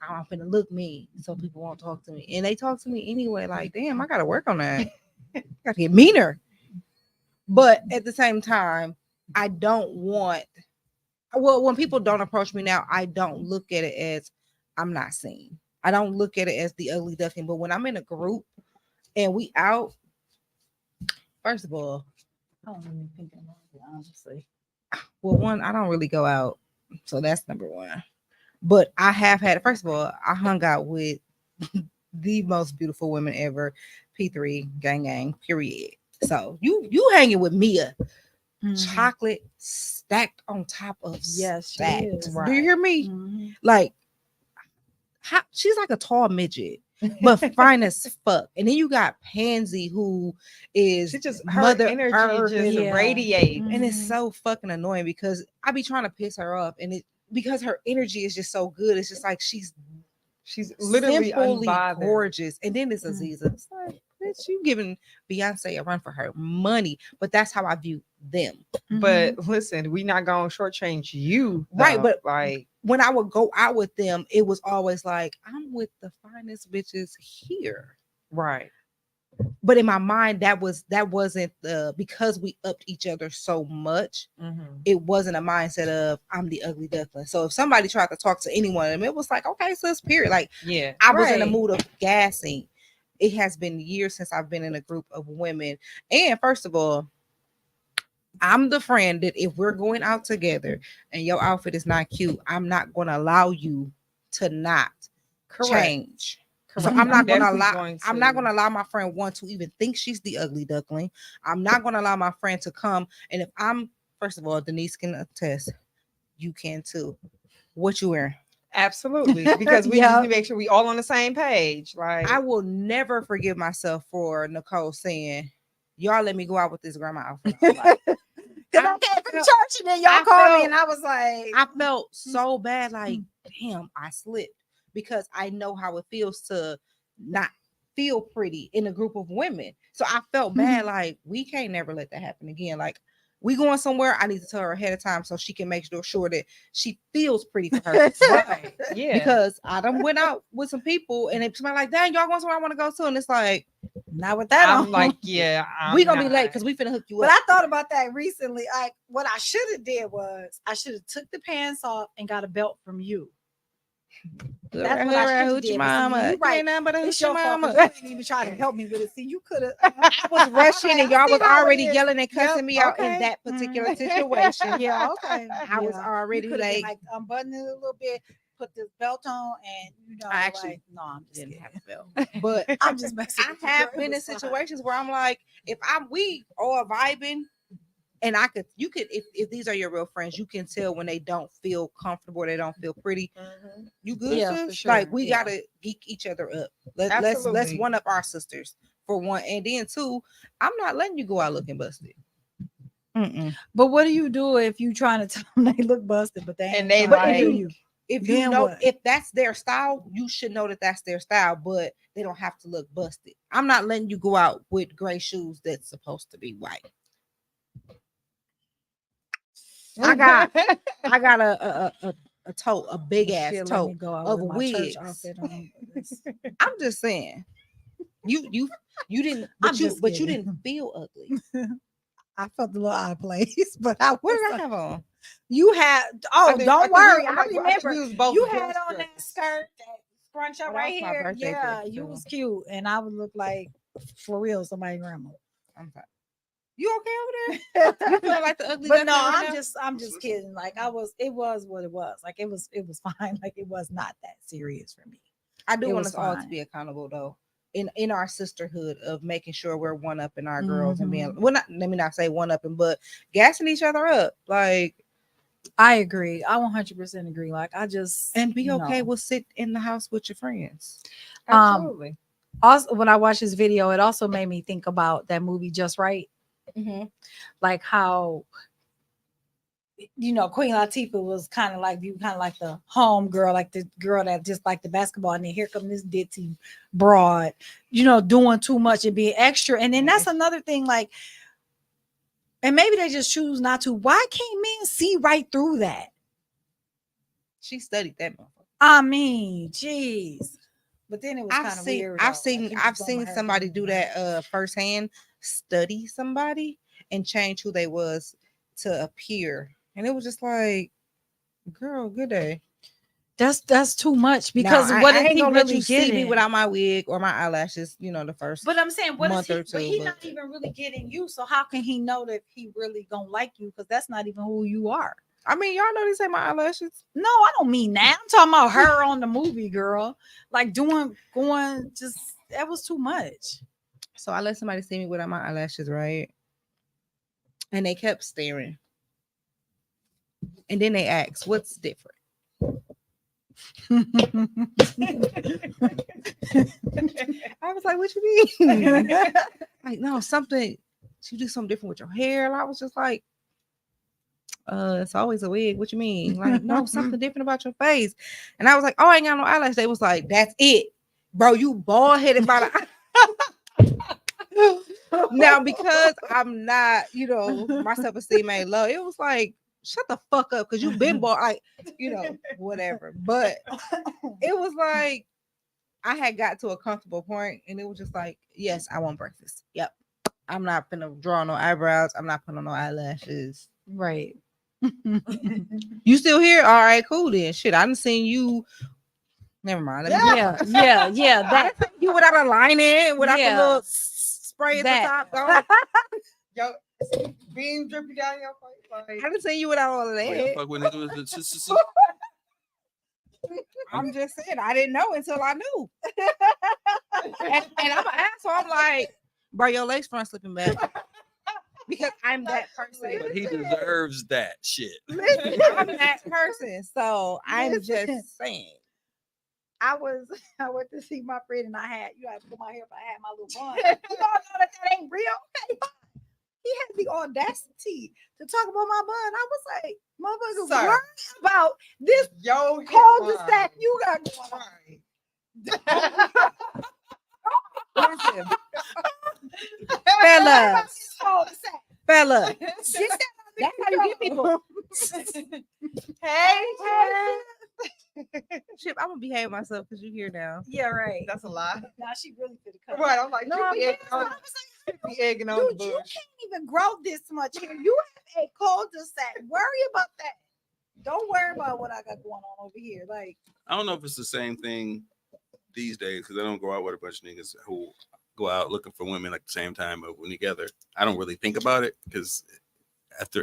I'm finna look mean so people won't talk to me, and they talk to me anyway. Like, damn, I gotta work on that. I gotta get meaner. But at the same time, I don't want. Well, when people don't approach me now, I don't look at it as I'm not seen. I don't look at it as the ugly duckling. But when I'm in a group and we out, first of all, I don't really think about it, honestly. Well, one, I don't really go out, so that's number one. But I have had. First of all, I hung out with the most beautiful women ever. P3 gang, period. So you hanging with Mia, chocolate stacked on top of stacked. Right. Do you hear me? Like, she's like a tall midget, but fine as fuck. And then you got Pansy, who is her Mother energy just radiate, and it's so fucking annoying because I be trying to piss her off, and because her energy is just so good. It's just like she's literally gorgeous. And then it's Aziza. It's like, bitch, you giving Beyonce a run for her money, but that's how I view them. But listen, we not gonna shortchange you, though. Right? But like when I would go out with them, it was always like I'm with the finest bitches here, right? But in my mind, that wasn't the because we upped each other so much. It wasn't a mindset of I'm the ugly duckling. So if somebody tried to talk to anyone of them, it was like, okay, sis, period. Like, yeah, I was in the mood of gassing. It has been years since I've been in a group of women. And first of all, I'm the friend that if we're going out together and your outfit is not cute, I'm not going to allow you to not change. So I'm not going to allow. I'm not going to allow my friend one to even think she's the ugly duckling. I'm not going to allow my friend to come. And if I'm, first of all, Denise can attest. You can too. What you wearing? Absolutely, because we just need to make sure we all on the same page. Like, I will never forgive myself for Nicole saying, "Y'all let me go out with this grandma outfit." Because I came from church and then y'all called me and I was like, I felt so bad. Like, damn, I slipped because I know how it feels to not feel pretty in a group of women. So I felt bad. Like, we can't never let that happen again. Like, we going somewhere, I need to tell her ahead of time so she can make sure that she feels pretty for her. Right. Yeah. Because I done went out with some people and it's like, dang, y'all going somewhere I want to go to. And it's like, not with that. I'm like, yeah, we gonna be late because we finna hook you up. But I thought about that recently. Like, what I should have did was I should have took the pants off and got a belt from you. That's what I should have did. Mama. You right. But it's your mama. You didn't even try to help me with it. See, you could have. I was rushing and y'all was already yelling and cussing me out in that particular situation. Yeah, okay. I was already late. Like, unbuttoning it a little bit. put this belt on, and I actually like, no, I'm just didn't kidding. have a belt, but I'm just messing. I with you, have girl. It been in was fine. situations where I'm like, if we are vibing, and you could, if these are your real friends, you can tell when they don't feel comfortable, they don't feel pretty. You good, Yeah, sis? for sure. Like, we Yeah. gotta geek each other up. Let's Absolutely. one up our sisters for one, and then two, I'm not letting you go out looking busted. But what do you do if you trying to tell them they look busted, but they ain't And they trying to like- hear you? If you Then know, what? if that's their style, you should know that that's their style, but they don't have to look busted. I'm not letting you go out with gray shoes that's supposed to be white. I got a tote, a big ass Shit, let tote me go out of with my church wigs. outfit on. I'm just saying, you didn't, I'm but just you kidding. didn't feel ugly. I felt a little out of place, but I What was did I like, have on? you had. Oh, don't worry. I remember you had on that skirt, that scrunch up Oh, that right was my here. birthday Yeah, gift, you too. was cute, and I would look like for real somebody's grandma. I'm sorry. You okay over there? You feel like the ugly? But no, duckling right I'm just kidding. Like it was what it was. Like it was fine. Like it was not that serious for me. now? I do It want was us all to fine. be accountable though. In our sisterhood of making sure we're one up in our girls and being, well, not, let me not say one up, but gassing each other up. Like, I agree. I 100% agree. Like I just and be okay no. with sit in the house with your friends. Absolutely. Also, when I watched this video, it also made me think about that movie Just Right. Like how Queen Latifah was kind of like the home girl, like the girl that just liked the basketball, and then here come this ditzy broad, doing too much and being extra. And then that's another thing, like, and maybe they just choose not to. Why can't men see right through that? She studied that motherfucker. I mean, jeez. But then it was kind of weird. I've seen somebody do that firsthand, study somebody and change who they was to appear. And it was just like, girl, good day. That's too much, because now, what I did ain't he gonna really let you get see me in? without my wig or my eyelashes, the first. But I'm saying, what is month he? or But two, he but- not even really getting you. So how can he know that he really gonna like you? Because that's not even who you are. I mean, y'all know these ain't my eyelashes. No, I don't mean that. I'm talking about her on the movie, girl. Like going, just that was too much. So I let somebody see me without my eyelashes, right? And they kept staring. And then they asked, what's different? I was like, what you mean? Like, no, something, you do something different with your hair. And I was just like, it's always a wig. What you mean? Like, no, something different about your face. And I was like, oh, I ain't got no eyelash. They was like, that's it. Bro, you bald headed by the now, because I'm not, my self-esteem ain't low. It was like, shut the fuck up, because you've been bald, like, whatever. But it was like I had got to a comfortable point, and it was just like, yes, I want breakfast. Yep. I'm not gonna draw no eyebrows. I'm not putting on no eyelashes. Right. You still here? All right, cool then. Shit, I done seen you. Never mind. Yeah. That you without a lining, without the little spray at That. the top. Yo, beam dripping down your face. Like, I didn't see you without all of that. Fuck with niggas with the- I'm just saying, I didn't know until I knew. and I'm an asshole. I'm like, bro, your legs front slipping back. Because I'm that person. But he deserves that shit. Listen, I'm that person. So I'm just saying. I went to see my friend, and I had to put my hair up. I had my little bun. You all know that ain't real. Okay, fine. He had the audacity to talk about my bun. I was like, motherfucker, Sir. worry about this yo, cul-de-sac you got going on. Listen. Fella. That's how you get people. Hey, Chip, I'm gonna behave myself because you here now. Yeah, right. that's a lie. Now she really could have cut. Right, I'm like, No, you I'm be egging on, be egging on the Dude, you bush. can't even grow this much hair. You have a cul-de-sac. Worry about that. Don't worry about what I got going on over here. Like, I don't know if it's the same thing these days because I don't go out with a bunch of niggas who go out looking for women at the same time, but when together, I don't really think about it because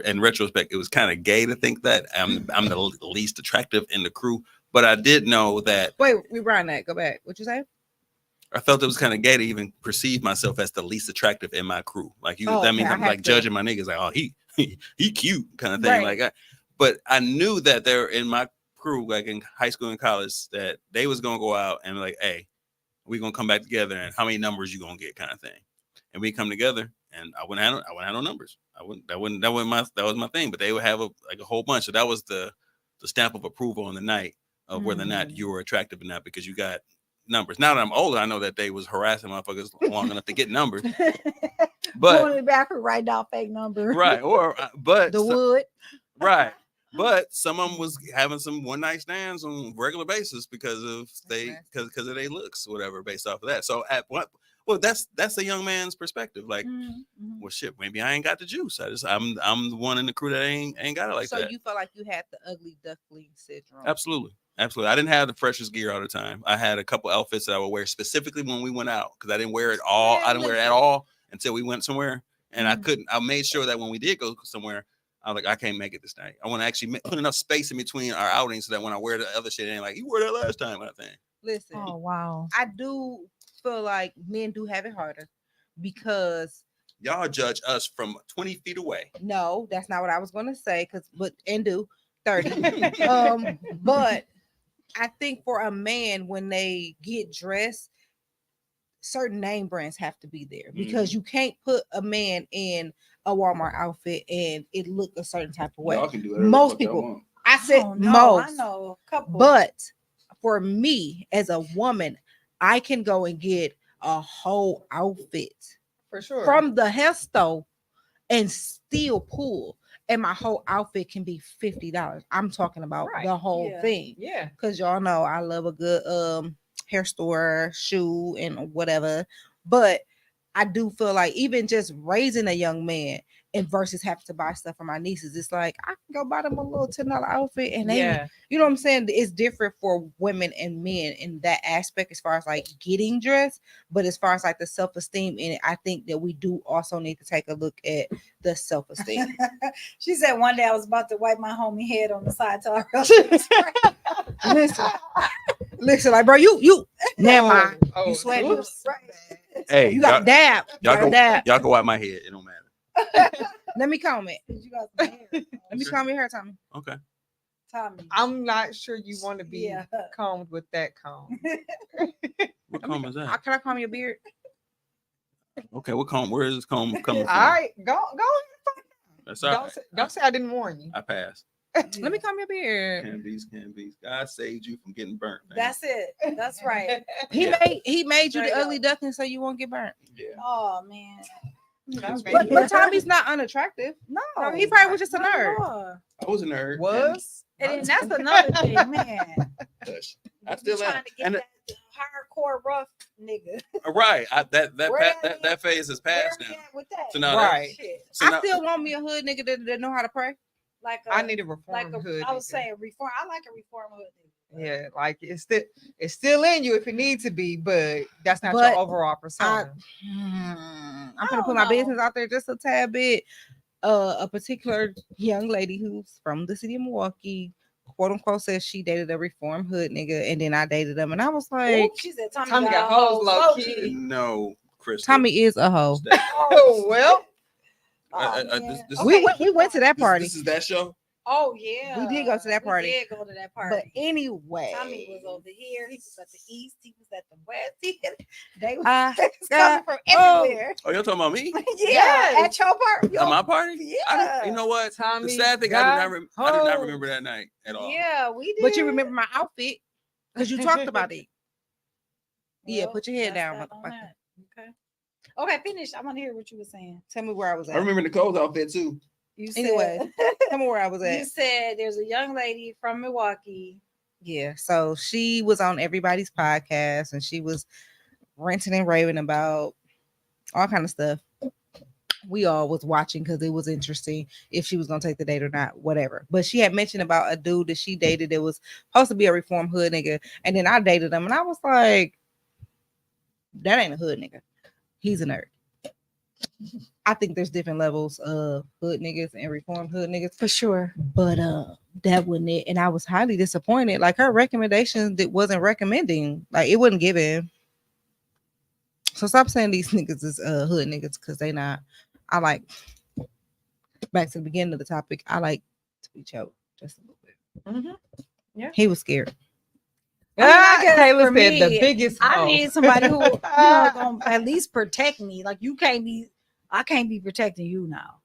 in retrospect, it was kind of gay to think that I'm the least attractive in the crew. But I did know that Wait, rewind that. Go back. What you say? I felt it was kind of gay to even perceive myself as the least attractive in my crew. Like you, Oh, that okay, means I I'm have like to- judging my niggas like, oh, he cute kind of thing. Right. But I knew that they're in my crew, like in high school and college, that they was gonna go out and like, hey, we gonna come back together, and how many numbers you gonna get, kind of thing. And we come together, and I wouldn't have no numbers. That was my thing. But they would have a whole bunch. So that was the stamp of approval on the night of whether or not you were attractive or not, because you got numbers. Now that I'm older, I know that they was harassing motherfuckers long enough to get numbers. But going in the bathroom, write down fake number. right, or but The wood. right. But some of them was having some one night stands on a regular basis because of because of their looks, whatever, based off of that. So at what? Well, that's a young man's perspective. Like, well, shit, maybe I ain't got the juice. I'm the one in the crew that ain't got it like So that. you felt like you had the ugly duckling syndrome. Absolutely. I didn't have the freshest gear all the time. I had a couple outfits that I would wear specifically when we went out, because I didn't wear it all. I didn't wear it at all until we went somewhere, and I made sure that when we did go somewhere, I was like, I can't make it this night. I want to actually put enough space in between our outings so that when I wear the other shit, it ain't like, you wore that last time, kind of thing. Listen, Oh wow. I do feel like men do have it harder because Y'all judge us from 20 feet away. no, that's not what I was gonna say. But 30. But I think for a man, when they get dressed, certain name brands have to be there, because you can't put a man in a Walmart outfit and it look a certain type of way. Y'all can do Most people, I said I most, know a couple. but for me as a woman, I can go and get a whole outfit For sure. from the hair store and still pull, and my whole outfit can be $50. I'm talking about Right. the whole Yeah. thing, Yeah. because y'all know I love a good hair store shoe and whatever. But I do feel like even just raising a young man and versus having to buy stuff for my nieces, it's like I can go buy them a little $10 outfit and they, Yeah. you know what I'm saying? It's different for women and men in that aspect as far as like getting dressed, but as far as like the self-esteem in it, I think that we do also need to take a look at the self-esteem. She said one day I was about to wipe my homie head on the side to her. Listen, like bro, you never mind. Oh, You sweating. oops. Hey, You got dab. y'all Got dab. y'all can wipe my head. It don't matter. Let me comb it. You got some hair. Let me comb your hair, Tommy. Okay. Tommy. I'm not sure you want to be Yeah. combed with that comb. What comb is that? Can I comb your beard? Okay, what comb? Where is this comb coming from? All right, go. That's all right. Don't say I didn't warn you. I passed. Let me comb your beard. Can be. God saved you from getting burnt. Man. That's it. That's right. He made you the Straight ugly up. duckling so you won't get burnt. Yeah. Oh man. But Tommy's not unattractive. No, He probably was just a not at nerd. all. I was a nerd. Was And then that's another thing, man. Hush. I You still am. trying to get And that hardcore rough nigga. right, Where that phase is past Where now. we at with that? So now Right. Shit. So I now, still want me a hood nigga that know how to pray. Like I need a reform like hood. I was nigga. saying reform. I like a reform hood nigga. Yeah, like it's still in you if it needs to be, but that's not But your overall persona. I'm gonna put my know. business out there just a tad bit. A particular young lady who's from the city of Milwaukee, quote unquote, says she dated a reform hood nigga, and then I dated him, and I was like, Ooh, she said Tommy, Tommy got hoes hoes low key. no, Crystal. Tommy is a hoe. Oh well, man. this- We went to that party, This is that show. Oh yeah, We did go to that party. We did go to that party. but anyway, Tommy was over here. He was at the east. He was at the west. They was, I they was got coming from everywhere. Oh, you're talking about me? Yeah, Yes. at your party. At my party? Yeah. You know what? Tommy The sad thing, I do not remember that night at all. Yeah, we did. but you remember my outfit because you talked about it. Yeah, Well, put your head that's down, that on motherfucker. that. Okay. Okay, finish. I want to hear what you were saying. Tell me where I was I at. remember Nicole's outfit too. You said, Anyway, Tell me where I was you at. said there's a young lady from Milwaukee. Yeah, so she was on everybody's podcast and she was ranting and raving about all kind of stuff. We all was watching because it was interesting if she was gonna take the date or not, whatever. But she had mentioned about a dude that she dated that was supposed to be a reform hood nigga, and then I dated him, and I was like, that ain't a hood nigga. He's a nerd. I think there's different levels of hood niggas and reform hood niggas. For sure. But that wasn't it. And I was highly disappointed. Like her recommendations that wasn't recommending. Like it wasn't given. So stop saying these niggas is hood niggas because they not. I like back to the beginning of the topic. I like to be choked just a little bit. Yeah. He was scared. I guess Kayla for said me, the biggest. I hoe. need somebody who gonna at least protect me. Like I can't be protecting you now.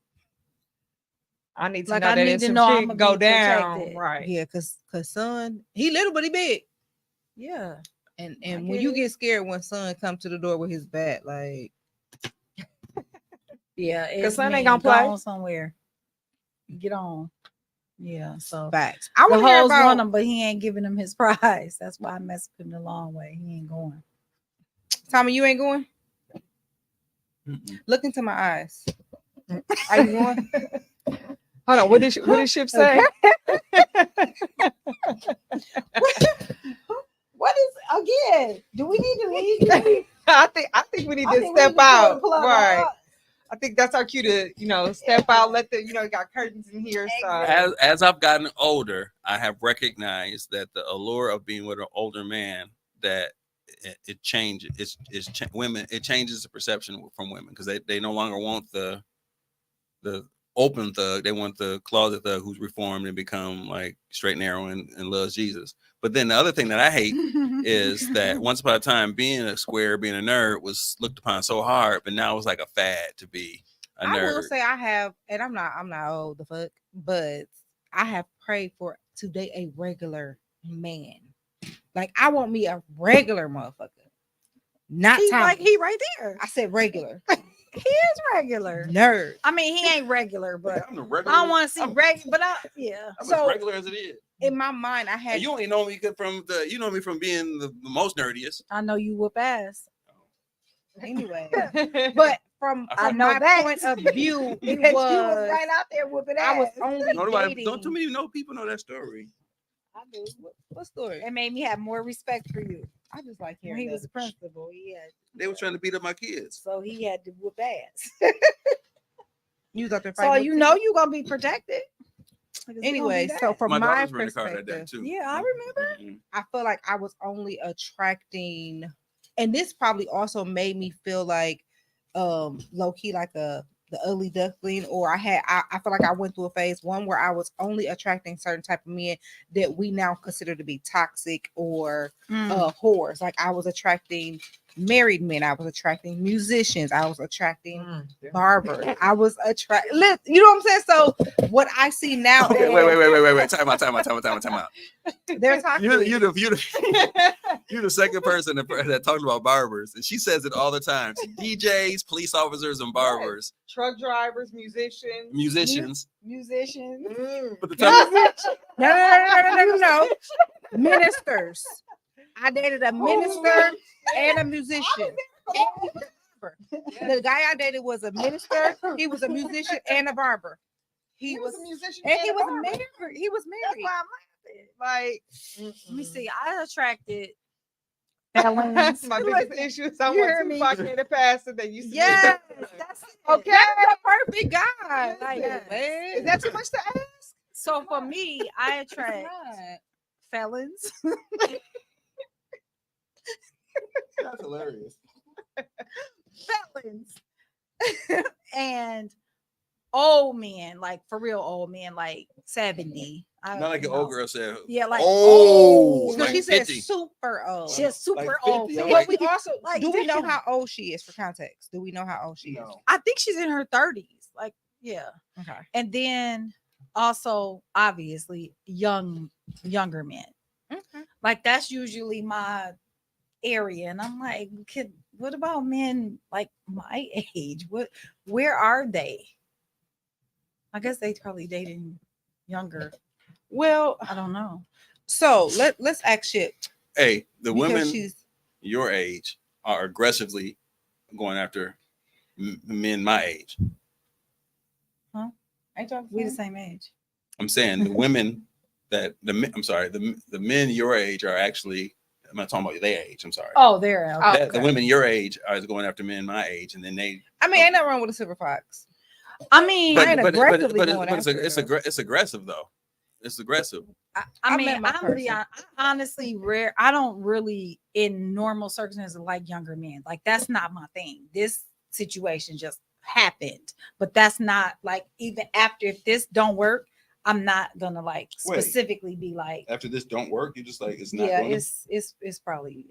I need to Like, know I that need if to some know shit I'ma go be down, protected. right? Yeah, cause son, he little but he big. Yeah. And I when get you it. get scared when son come to the door with his bat, like Yeah. It's son ain't me. gonna Go play. on somewhere. Get on. Yeah. So facts. I the want to hear hoes about want him, but he ain't giving him his prize. That's why I messed with him the long way. He ain't going. Tommy. You ain't going. Mm-mm. Look into my eyes. Are you going? Hold on, what did Ship say? What is again? Do we need to leave? I think we need I to think we step need to pull the out. plug on Right. us. I think that's our cue to, step out, let the, got curtains in here. So As I've gotten older, I have recognized that the allure of being with an older man, that it changes. Women. It changes the perception from women because they no longer want the open thug. They want the closet thug who's reformed and become like straight and narrow and loves Jesus. But then the other thing that I hate is that once upon a time, being a square, being a nerd was looked upon so hard, but now it's like a fad to be a nerd. I will say I have, and I'm not old the fuck, but I have prayed for to date a regular man. Like I want me a regular motherfucker, not He Tommy. like he right there. I said regular He is regular. nerd. I mean, he ain't regular, but I'm the I regular. don't want to see regular. But yeah. I'm So- as regular as it is. In my mind, I had And you only know me you know me from being the most nerdiest. I know you whoop ass. anyway. but But from I know my that. point of view, it Because was, you was right out there whooping ass. I was only Nobody, dating. don't too many people know that story. I do. What story? It made me have more respect for you. I just like When hearing he was that. a principal, he had They were trying to beat up my kids. so he had to whoop ass. You was up there So fighting. you with know them? you gonna be protected. Like, it's gonna Anyway, be so that. from My my daughters were in the car that day perspective, too. Yeah, I remember. Mhm. I feel like I was only attracting, and this probably also made me feel like low key like the ugly duckling, or I feel like I went through a phase one where I was only attracting certain type of men that we now consider to be toxic or whores. Like I was attracting married men, I was attracting musicians, I was attracting barbers, I was attracting, you know what I'm saying? So what I see now, Okay, wait. Time out. They're toxic. You're the second person that talks about barbers, and she says it all the time. DJs, police officers, and barbers, truck drivers, musicians. musicians. Musicians. But the time, No. Ministers. I dated a minister and a musician. The guy I dated was a minister. He was a musician and a barber. He was a musician and he a was barber. married. He was That's married. why I'm laughing. Like, Let me see. I attracted That's felons. my biggest issue. Is I You want hear me? Tupac in the past and they used to. Yes, that's it. Okay, that's a perfect guy. Like, Yes. man. Is that too much to ask? So for me, I It's attract not. felons, that's hilarious. felons, and old men, like for real old men, like 70. Not like an old girl said. Yeah, like Oh, So like she said 50. super old. She's super Like old. 50, I'm But like- we also Like, do we know damn. how old she is for context? Do we know how old she is? No. I think she's in her 30s. Like, yeah. Okay. And then also obviously younger men. Okay. Like that's usually my area. And I'm like, what about men like my age? Where are they? I guess they probably dating younger. Well, I don't know. so let's act shit. Hey, the Because women she's your age are aggressively going after men my age. We the same age. I'm saying the women the men your age are actually. I'm not talking about their age. I'm sorry. Oh, there. Oh, Okay. The women your age are going after men my age, and then they. I mean, ain't nothing wrong with a silver fox. I mean, ain't aggressively going it's after it, though. it's aggressive though. It's aggressive. I I mean, met my I honestly rare. I don't really, in normal circumstances, like younger men. Like that's not my thing. This situation just happened, but that's not like even after if this don't work, I'm not gonna like Wait. specifically be like, After this don't work, you just like it's not yeah, going. it's probably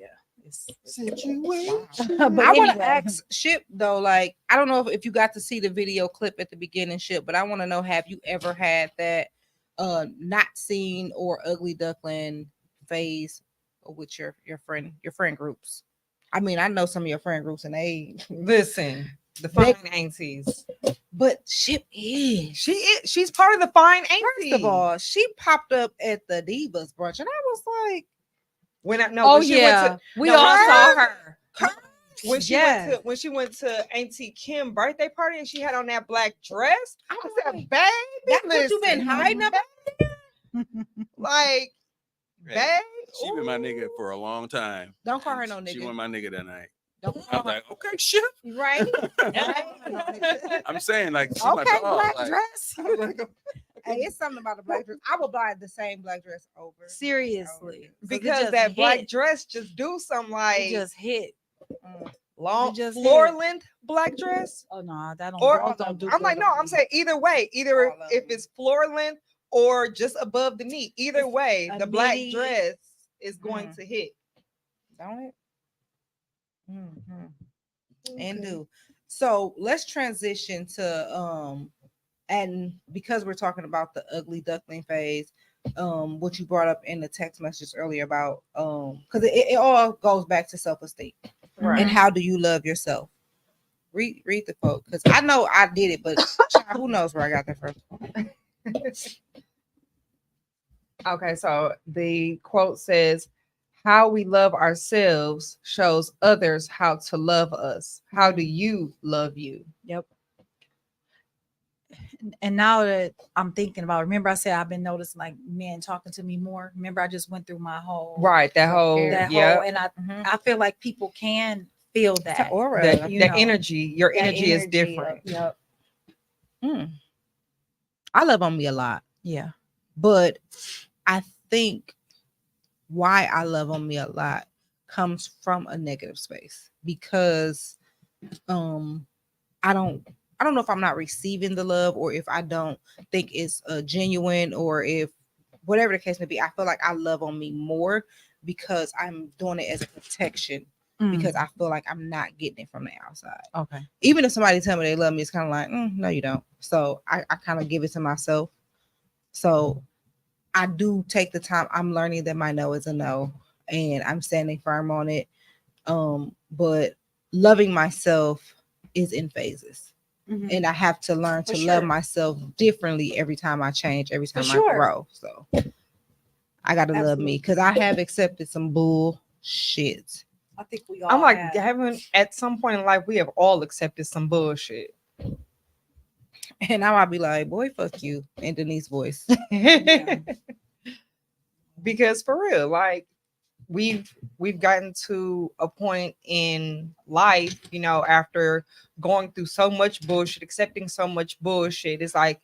it's Situation. but I want anyway. to ask Ship though, like I don't know if you got to see the video clip at the beginning, Ship, but I want to know, have you ever had that not seen or ugly duckling phase with your friend groups? I mean, I know some of your friend groups and Listen, the fine aunties. but Ship is. She's part of the fine aunties. First of all, she popped up at the Divas brunch, and I was like, when Oh yeah, we all saw her. When she Yes. when she went to Auntie Kim's birthday party and she had on that black dress, I was said, like, "Baby, that's what you been listen, hiding about? like, babe, She been my nigga for a long time. Don't call her no She nigga. was my nigga that night. Don't I call was her. like, okay, shit. Right? I'm saying like she's my Okay, dog. black Like, dress. Hey, it's something about the black dress. I would buy the same black dress over. Seriously, because that black dress just do some like it just hit. long it just floor hit. length black dress. Oh no, that don't. Or girls don't do. I'm good like, no, on I'm me. saying either way, either All of if them. it's floor length or just above the knee, either It's way, a the black midi. dress is going to hit. Don't it? And do. So let's transition to and because we're talking about the ugly duckling phase, what you brought up in the text message earlier about because it all goes back to self-esteem. Right. And how do you love yourself? Read the quote, because I know I did it, but child, who knows where I got that from? Okay, so the quote says, "How we love ourselves shows others how to love us. How do you love you?" Yep. And now that I'm thinking about, remember I said I've been noticing like men talking to me more. Remember I just went through my whole Right, that whole that yeah, whole, and I feel like people can feel that. Aura. that you the know, energy, your that energy is energy different. Yep. I love on me a lot, Yeah. but I think why I love on me a lot comes from a negative space, because I don't know if I'm not receiving the love, or if I don't think it's genuine, or if whatever the case may be. I feel like I love on me more because I'm doing it as a protection, because I feel like I'm not getting it from the outside. Okay. Even if somebody tell me they love me, it's kind of like, no, you don't. So I kind of give it to myself. So I do take the time. I'm learning that my no is a no, and I'm standing firm on it. But loving myself is in phases. Mhm. And I have to learn For to sure. love myself differently every time I change, every time I sure. grow. So I gotta love me, because I have accepted some bullshit. I think we all I'm like, have. haven't at some point in life we have all accepted some bullshit. And now I'll be like, boy, fuck you, in Denise's voice. Because for real, like we've gotten to a point in life, you know, after going through so much bullshit, accepting so much bullshit. It's like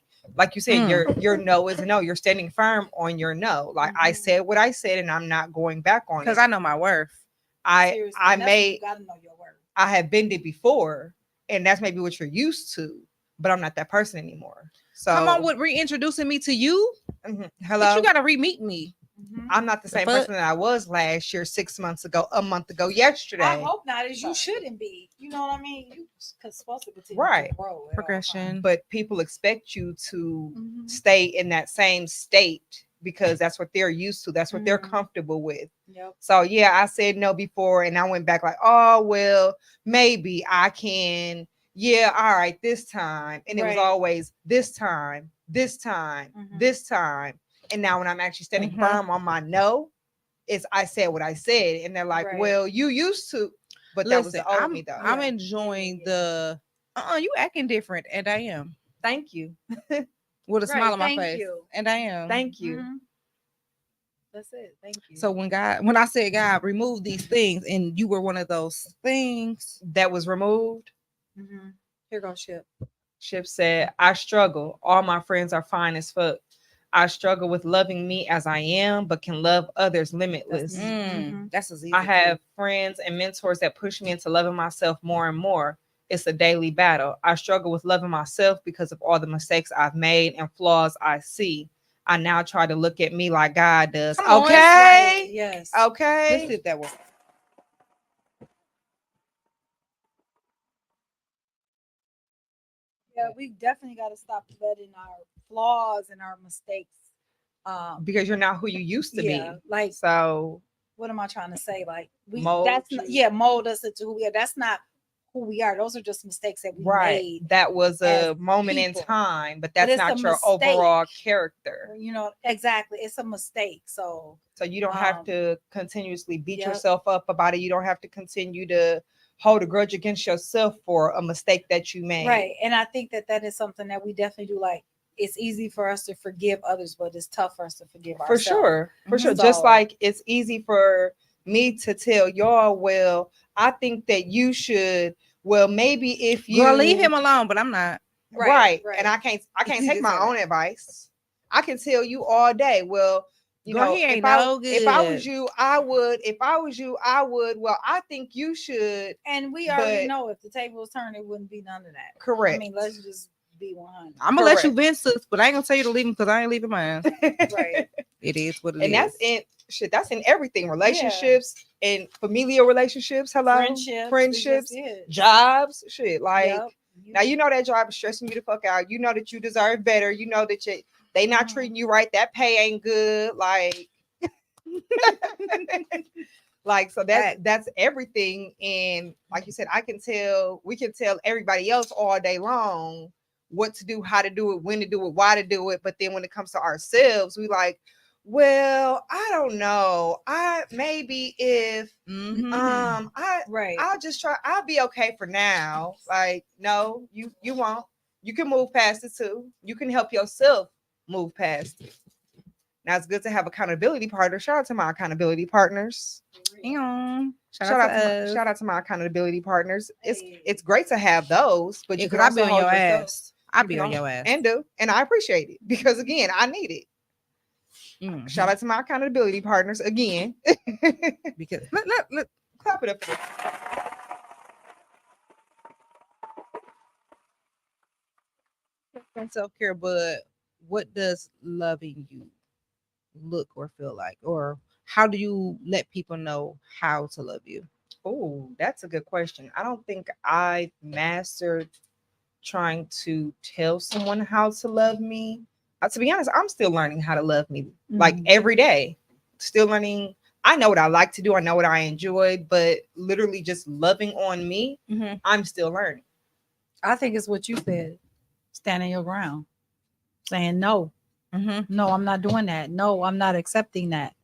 you said, your no is a no. You're standing firm on your no. Like I said what I said, and I'm not going back on it. Because I know my worth. Seriously, I that's what may you gotta know your worth. I have been there before, and that's maybe what you're used to, but I'm not that person anymore. So Come on with reintroducing me to you. hello. But you gotta re-meet me. I'm not the same fuck? person that I was last year, 6 months ago, a month ago, yesterday. I hope not, as you shouldn't be. You know what I mean? You supposed to continue Right. to grow. at all Progression. times. But people expect you to Mhm. stay in that same state because that's what they're used to. That's what they're Mhm. comfortable with. Yep. So yeah, I said no before, and I went back like, oh well, maybe I can. Yeah, all right, this time. And it was Right. always this time, this time, Mhm. this time. And now when I'm actually standing firm on my no, it's I said what I said, and they're like, Right. well, you used to, but that was Listen, the old me though. I'm Yeah. enjoying Yeah. the you acting different, and I am. Thank you, With a Right, smile on my thank face. you. And I am. thank you. Mhm. That's it. Thank you. So when I said, God, remove these things, and you were one of those things. That was removed. Here goes Ship. Ship said, I struggle. All my friends are fine as fuck. I struggle with loving me as I am, but can love others limitless. That's as easy. I have friends and mentors that push me into loving myself more and more. It's a daily battle. I struggle with loving myself because of all the mistakes I've made and flaws I see. I now try to look at me like God does. Come on, Okay. Yes. Okay. Let's sit that way. Yeah, we definitely got to stop letting our flaws and our mistakes. Because you're not who you used to Yeah, be. like So what am I trying to say? Like Mold that's not, you. yeah, mold us into who we are. That's not who we are. Those are just mistakes that we made. that was a as moment in people. time, but But that's it's not a your mistake. overall character. You know, exactly. It's a mistake. So You don't have to continuously beat Yep. yourself up about it. You don't have to continue to hold a grudge against yourself for a mistake that you made. right. And I think that is something that we definitely do. Like it's easy for us to forgive others, but it's tough for us to forgive For ourselves. sure. For sure. So- Just like it's easy for me to tell y'all, well, I think that you should, well, maybe if you Girl, leave him alone, but I'm not. Right. Right. And I can't take Just my say own advice. I can tell you all day. Well, you Girl, know, he ain't if I no was good. you, I would. If I was you, I would. Well, I think you should. And we already But- know if the table was turned, it wouldn't be none of that. Correct. I mean, let's just be 100. I'm gonna let you Correct. vent, sis, but I ain't gonna tell you to leave him because I ain't leaving mine. Right. It is what it is. And that's in shit. That's in everything. Relationships and familial relationships. Hello, Friendships. jobs. Shit. Like Yep. now, you know that job is stressing you the fuck out. You know that you deserve better. You know that they not treating you right. That pay ain't good. Like, like so that's everything. And like you said, we can tell everybody else all day long what to do, how to do it, when to do it, why to do it. But then when it comes to ourselves, we like, well, I don't know. Maybe if Right. I'll just try. I'll be okay for now. Like, no, you won't. You can move past it too. You can help yourself move past it. Now it's good to have accountability partners. Shout out to my accountability partners. Shout out to my accountability partners. It's great to have those, but you because can I also be on hold your yourself. ass. I be You on know, your ass. and I appreciate it because again, I need it. Mhm. Shout out to my accountability partners again. Because let Clap it up for them. self-care, but what does loving you look or feel like? Or how do you let people know how to love you? Oh, that's a good question. I don't think I mastered trying to tell someone how to love me. To be honest, I'm still learning how to love me like every day. Still learning. I know what I like to do. I know what I enjoy, but literally just loving on me, I'm still learning. I think it's what you said. Standing your ground. Saying no. No, I'm not doing that. No, I'm not accepting that.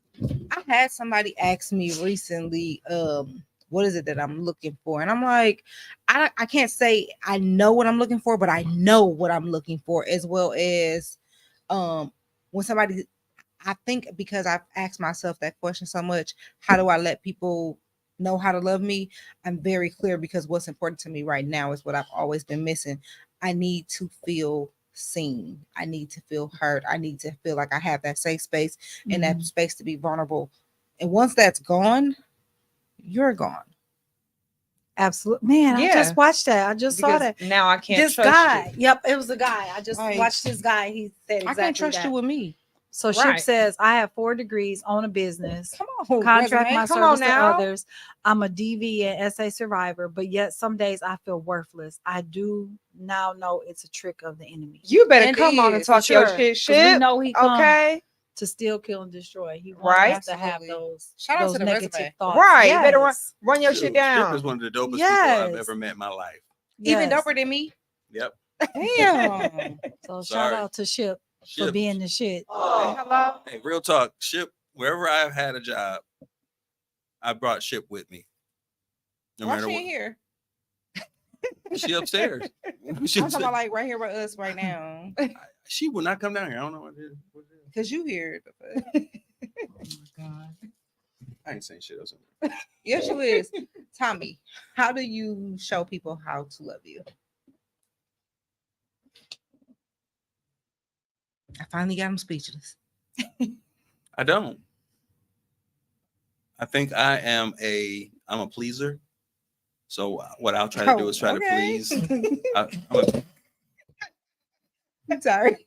I had somebody ask me recently, what is it that I'm looking for? And I'm like, I can't say I know what I'm looking for, but I know what I'm looking for, as well as when somebody, I think because I've asked myself that question so much, how do I let people know how to love me? I'm very clear because what's important to me right now is what I've always been missing. I need to feel seen. I need to feel heard. I need to feel like I have that safe space and that space to be vulnerable. And once that's gone, you're gone. Absolutely. Man, I just watched that. I just saw that. Now I can't This trust guy. you. Yep, it was a guy. I just Like, watched this guy. He said exactly I can't trust that. you with me. So Ship Right. says, I have 4 degrees, own a business, Come on, contract resume. my Come on service to now. others. I'm a DV and SA survivor, but yet some days I feel worthless. I do now know it's a trick of the enemy. You better And come on and is, talk for your sure. shit. 'Cause we Shit. know he comes Okay. to steal, kill, and destroy. He wants Right. us to have Absolutely. those, Shout out those to the negative resume. thoughts. Right. You better Yes. run your Dude, shit Skip down. is one of the dopest people I've Yes. ever met in my life. Even Yes. doper than me. Yep. Damn. So shout Sorry. out to Ship for Ship. being the shit. Hello. Hey, real talk. Ship, wherever I've had a job, I brought Ship with me. No Why matter she what. ain't here? She upstairs. I'm talking about like right here with us right now. She will not come down here. I don't know what it is. Because you here. Oh my God. I ain't saying shit else. Yes, you is. Tommy, how do you show people how to love you? I finally got him speechless. I don't. I think I'm a pleaser. So what I'll try to do is try to please. I'm sorry.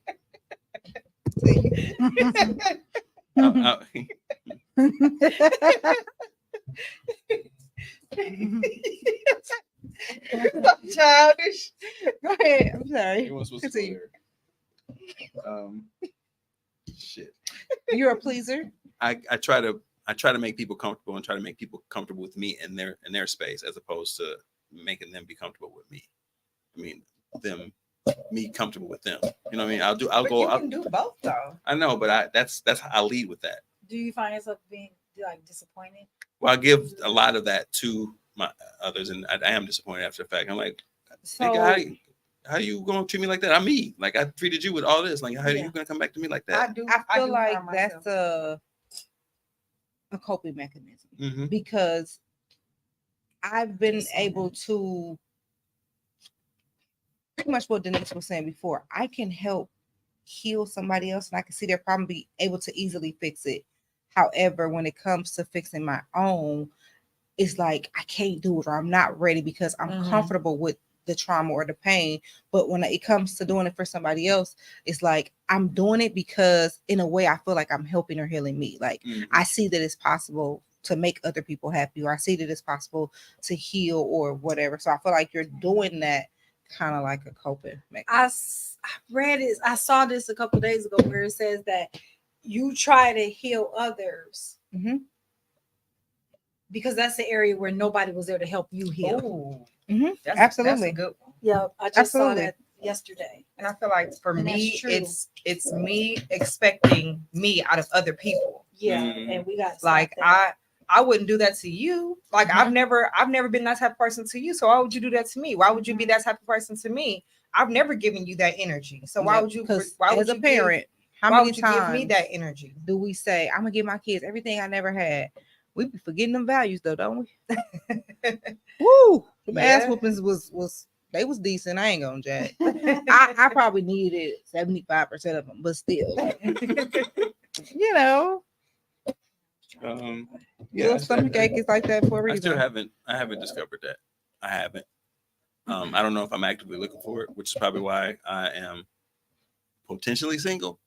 Childish. Go ahead. I'm sorry. Continue. Shit. You're a pleaser. I try to make people comfortable and try to make people comfortable with me in their space, as opposed to making them be comfortable with me. I mean, me comfortable with them. You know what I mean? I'll can do both though. I know, but that's how I lead with that. Do you find yourself being like disappointed? Well, I give a lot of that to my others, and I am disappointed after the fact. I'm like, So how you gonna treat me like that? I'm me. Like, I treated you with all this. Like, how are you gonna come back to me like that? I feel like that's a coping mechanism Mm-hmm. because I've been able to pretty much what Denise was saying before. I can help heal somebody else and I can see their problem, be able to easily fix it. However, when it comes to fixing my own, it's like I can't do it or I'm not ready because I'm comfortable with the trauma or the pain. But when it comes to doing it for somebody else, it's like I'm doing it because in a way I feel like I'm helping or healing me. Like I see that it's possible to make other people happy, or I see that it's possible to heal or whatever. So I feel like you're doing that kind of like a coping mechanism. I read it. I saw this a couple of days ago where it says that you try to heal others because that's the area where nobody was there to help you heal. Absolutely. That's a good one. Yeah, I just saw that yesterday. And I feel like for And me, that's true. it's me expecting me out of other people. Yeah, and we got like I wouldn't do that to you. Like I've never been that type of person to you. So why would you do that to me? Why would you be that type of person to me? I've never given you that energy. So why would you? Why would as a parent, how many times give me that energy? Do we say I'm gonna give my kids everything I never had? We be forgetting them values though, don't we? Woo! The ass whoopings was they was decent. I ain't gonna jack. I probably needed 75% of them, but still, you know. Little stomach ache is like that for a reason. I haven't discovered that. I haven't. I don't know if I'm actively looking for it, which is probably why I am potentially single.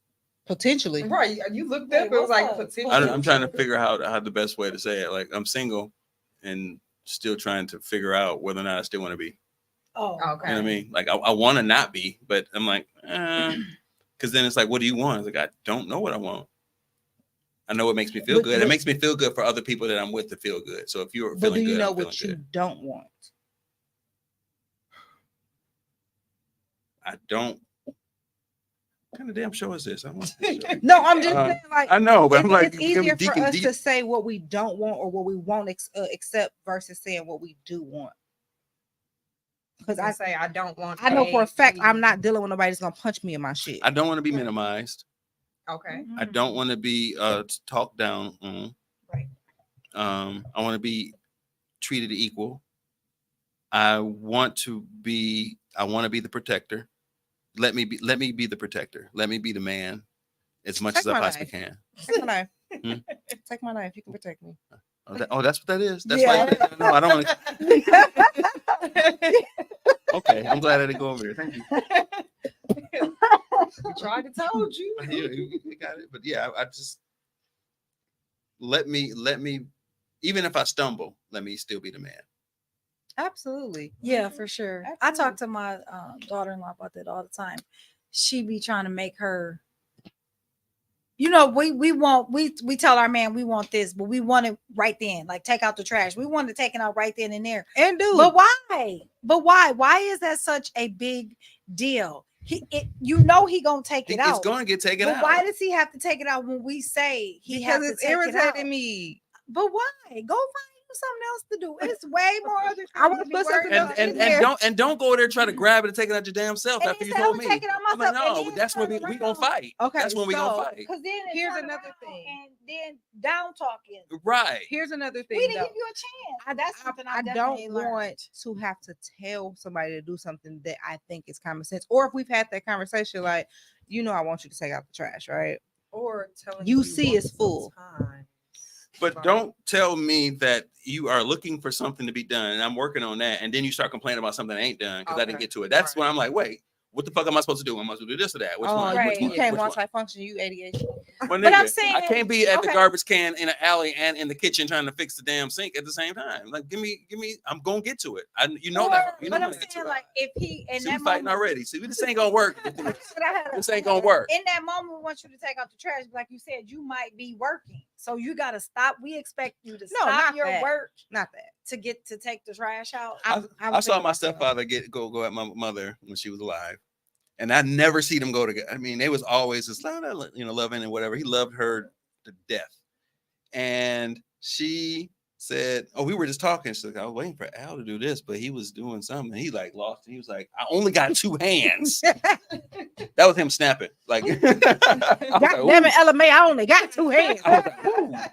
Potentially, right? You looked up. It was like potentially. I'm trying to figure out how the best way to say it. Like, I'm single and still trying to figure out whether or not I still want to be. Oh, okay. You know what I mean? Like, I want to not be, but I'm like, because then it's like, what do you want? It's like, I don't know what I want. I know it makes me feel good. It makes me feel good for other people that I'm with to feel good. So if you're feeling good, do you know I'm what you good. Don't want? I don't. What kind of damn show is this? No, I'm just saying, like, I know, but I'm like, it's easier for us to say what we don't want or what we won't accept versus saying what we do want. Because I say I don't want. I know for a fact I'm not dealing with nobody that's gonna punch me in my shit. I don't want to be minimized. Okay. I don't want to be talked down on. Right. I want to be treated equal. I want to be the protector. Let me be the protector. Let me be the man as much as I possibly can. Take my knife. Take my knife. You can protect me. Oh, that's what that is. That's why. No, I don't want to. Okay, I'm glad I didn't go over there. Thank you. We tried to told you. Yeah, you got it. But yeah, I just let me, even if I stumble, let me still be the man. Absolutely. Yeah, for sure. Absolutely. I talk to my daughter-in-law about that all the time. She be trying to make her, you know, we tell our man we want this, but we want it right then. Like, take out the trash. We want it taken out right then and there. And do. But why? Why is that such a big deal? You know he gonna take it out. It's gonna get taken out. But why does he have to take it out when we say he has to take it out? Because it's irritating me. But why? Go find something else to do. It's way more other things. I want to put something else in there. And don't go there try to grab it and take it out your damn self after you told me. Take it out myself. No, that's when we gonna fight. Okay, that's when we gonna fight. Because then here's another thing. And then down talking. Right. Here's another thing. We didn't give you a chance. That's something I don't want to have to tell somebody to do something that I think is common sense. Or if we've had that conversation, like, you know I want you to take out the trash, right? Or telling You see it's full. sometimes. But Like, don't tell me that you are looking for something to be done and I'm working on that, and then you start complaining about something I ain't done because I didn't Okay. get to it. That's Right. when I'm like, wait, what the fuck am I supposed to do? Am I supposed to do this or that? Which Oh, one? Right. you can't Which one? multifunction. You ADHD. Well, But I'm nigga, saying- I can't be at the okay. garbage can in an alley and in the kitchen trying to fix the damn sink at the same time. Like, give me. I'm gonna get to it. You know that. You know But I'm gonna get to saying, it. like, if he in See, we that fighting moment, already. See, this ain't gonna work. This ain't gonna work. in that moment, we want you to take out the trash. Like you said, you might be working, so you got to stop. We expect you to No, stop not your that. work Not that. to get to take the trash out. I was saw thinking my myself. stepfather go at my mother when she was alive, and I never see them go together. I mean, they was always just loving and whatever. He loved her to death, and she said, "Oh, we were just talking." She's like, "I was waiting for Al to do this, but he was doing something. He like lost. He was like, I only got 2 hands." That was him snapping. Like, I was God like, damn it, "Ooh." LMA, I only got 2 hands. I was like,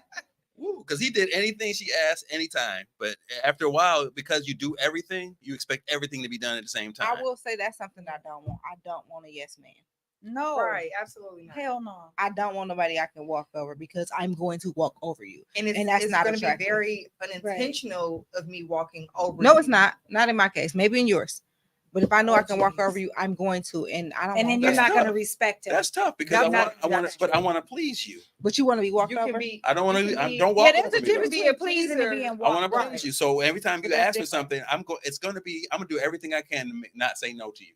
because he did anything she asked anytime. But after a while, because you do everything, you expect everything to be done at the same time. I will say that's something I don't want. I don't want a yes man. No, right, absolutely not. hell no. I don't want nobody I can walk over because I'm going to walk over you. And And that's not going to be attractive. very unintentional of me walking over. No, you. it's not. Not in my case. Maybe in yours. But if I know Oh, I can walk jeez. over you, I'm going to. And I don't. And then want you're That's not that. going to tough. respect him. That's tough because That's I not- want that's to, but I true. want to please you. But you want to be walked You over? can be. I don't want you to. can be- Don't walk Yeah, there's over a me. difference though. be a between pleasing and pleaser. being I walked. want to Right. please you. So every time you But that's ask for different. something, it's going to be. I'm gonna do everything I can to not say no to you.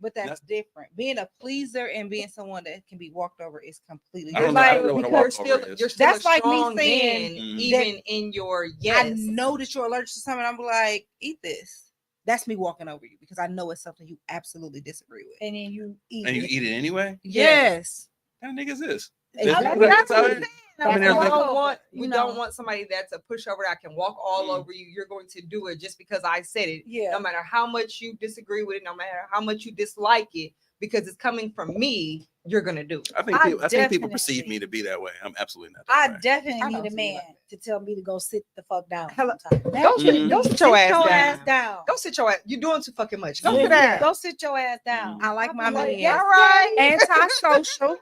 But that's That's- different. Being a pleaser and being someone that can be walked over is completely I different. don't know. I like- don't know what a You're walkover still, is. you're still That's a like me strong saying man, Mhm. even in your yes. I know that you're allergic to something. I'm like, eat this. That's me walking over you because I know it's something you absolutely disagree with. And then you eat And you it. eat it anyway. Yes. What kind of nigga is this? Exactly. That's what I'm saying. I mean, That's there's a like- walkover, We you don't know. want somebody that's a pushover that can walk all Mm. over you. You're going to do it just because I said it. Yeah. No matter how much you disagree with it, no matter how much you dislike it, because it's coming from me, you're gonna do it. I think people perceive definitely- me to be that way. I'm absolutely not. I That way. definitely I need don't a see man like to tell me to go sit the fuck down. Hello. sometimes. Go Mhm. go sit Sit your ass down. down. Go sit your ass. You're doing too fucking much. Go Yeah, sit down. Go sit your ass down. I like my I'm like, men. yes, All right. Antisocial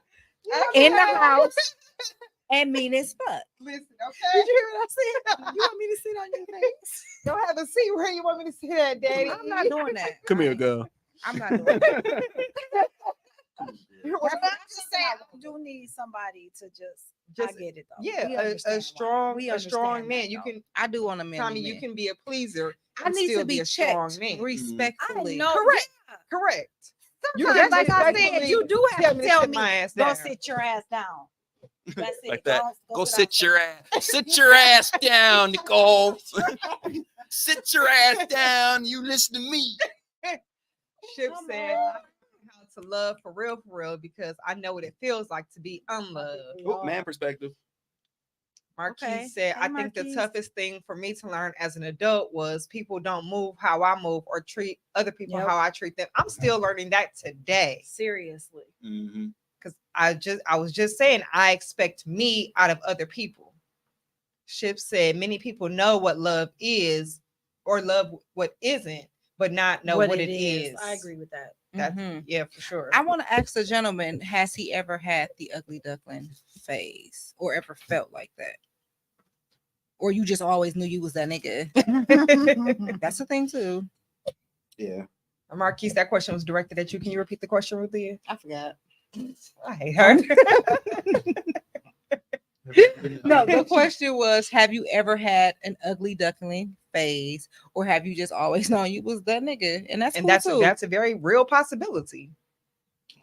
in the house and mean as fuck. Listen, okay. Did you hear what I said? You want me to sit on your face? Don't have a seat where you want me to sit at, daddy. I'm not doing that. Come here, girl. I'm not doing that. But I'm just saying, I do need somebody to I Just- get it though. Yeah, We a understand why. strong, We a strong understand man. that, You though. can, I do want a man. Tommy, you can be a pleaser. I and need still to be a strong checked man. respectfully. I know. Correct. yeah. Correct. You Sometimes, can like I said, respectfully you do have tell to me to tell sit me, my ass go down. sit your ass down. That's it. Like that. Go sit sit your ass. Sit your ass down, Nicole. Sit your ass down. You listen to me. Ship Come said, on. I learned how to love for real, because I know what it feels like to be unloved. Oh, man perspective. Marquis Okay. said, Hey, I think the Marquise. toughest thing for me to learn as an adult was people don't move how I move or treat other people Yep. how I treat them. I'm still learning that today. Seriously. Mm-hmm. Because I was just saying I expect me out of other people. Ship said many people know what love is or love what isn't, but not know what it is. I agree with that. That, Mhm. yeah, for sure. I want to ask the gentleman, has he ever had the ugly duckling phase or ever felt like that? Or you just always knew you was that nigga? That's a thing too. Yeah. Marquise, that question was directed at you. Can you repeat the question, Ruthia? I forgot. I hate her. No, the question was, have you ever had an ugly duckling phase, or have you just always known you was that nigga? And that's And cool too. that's a very real possibility.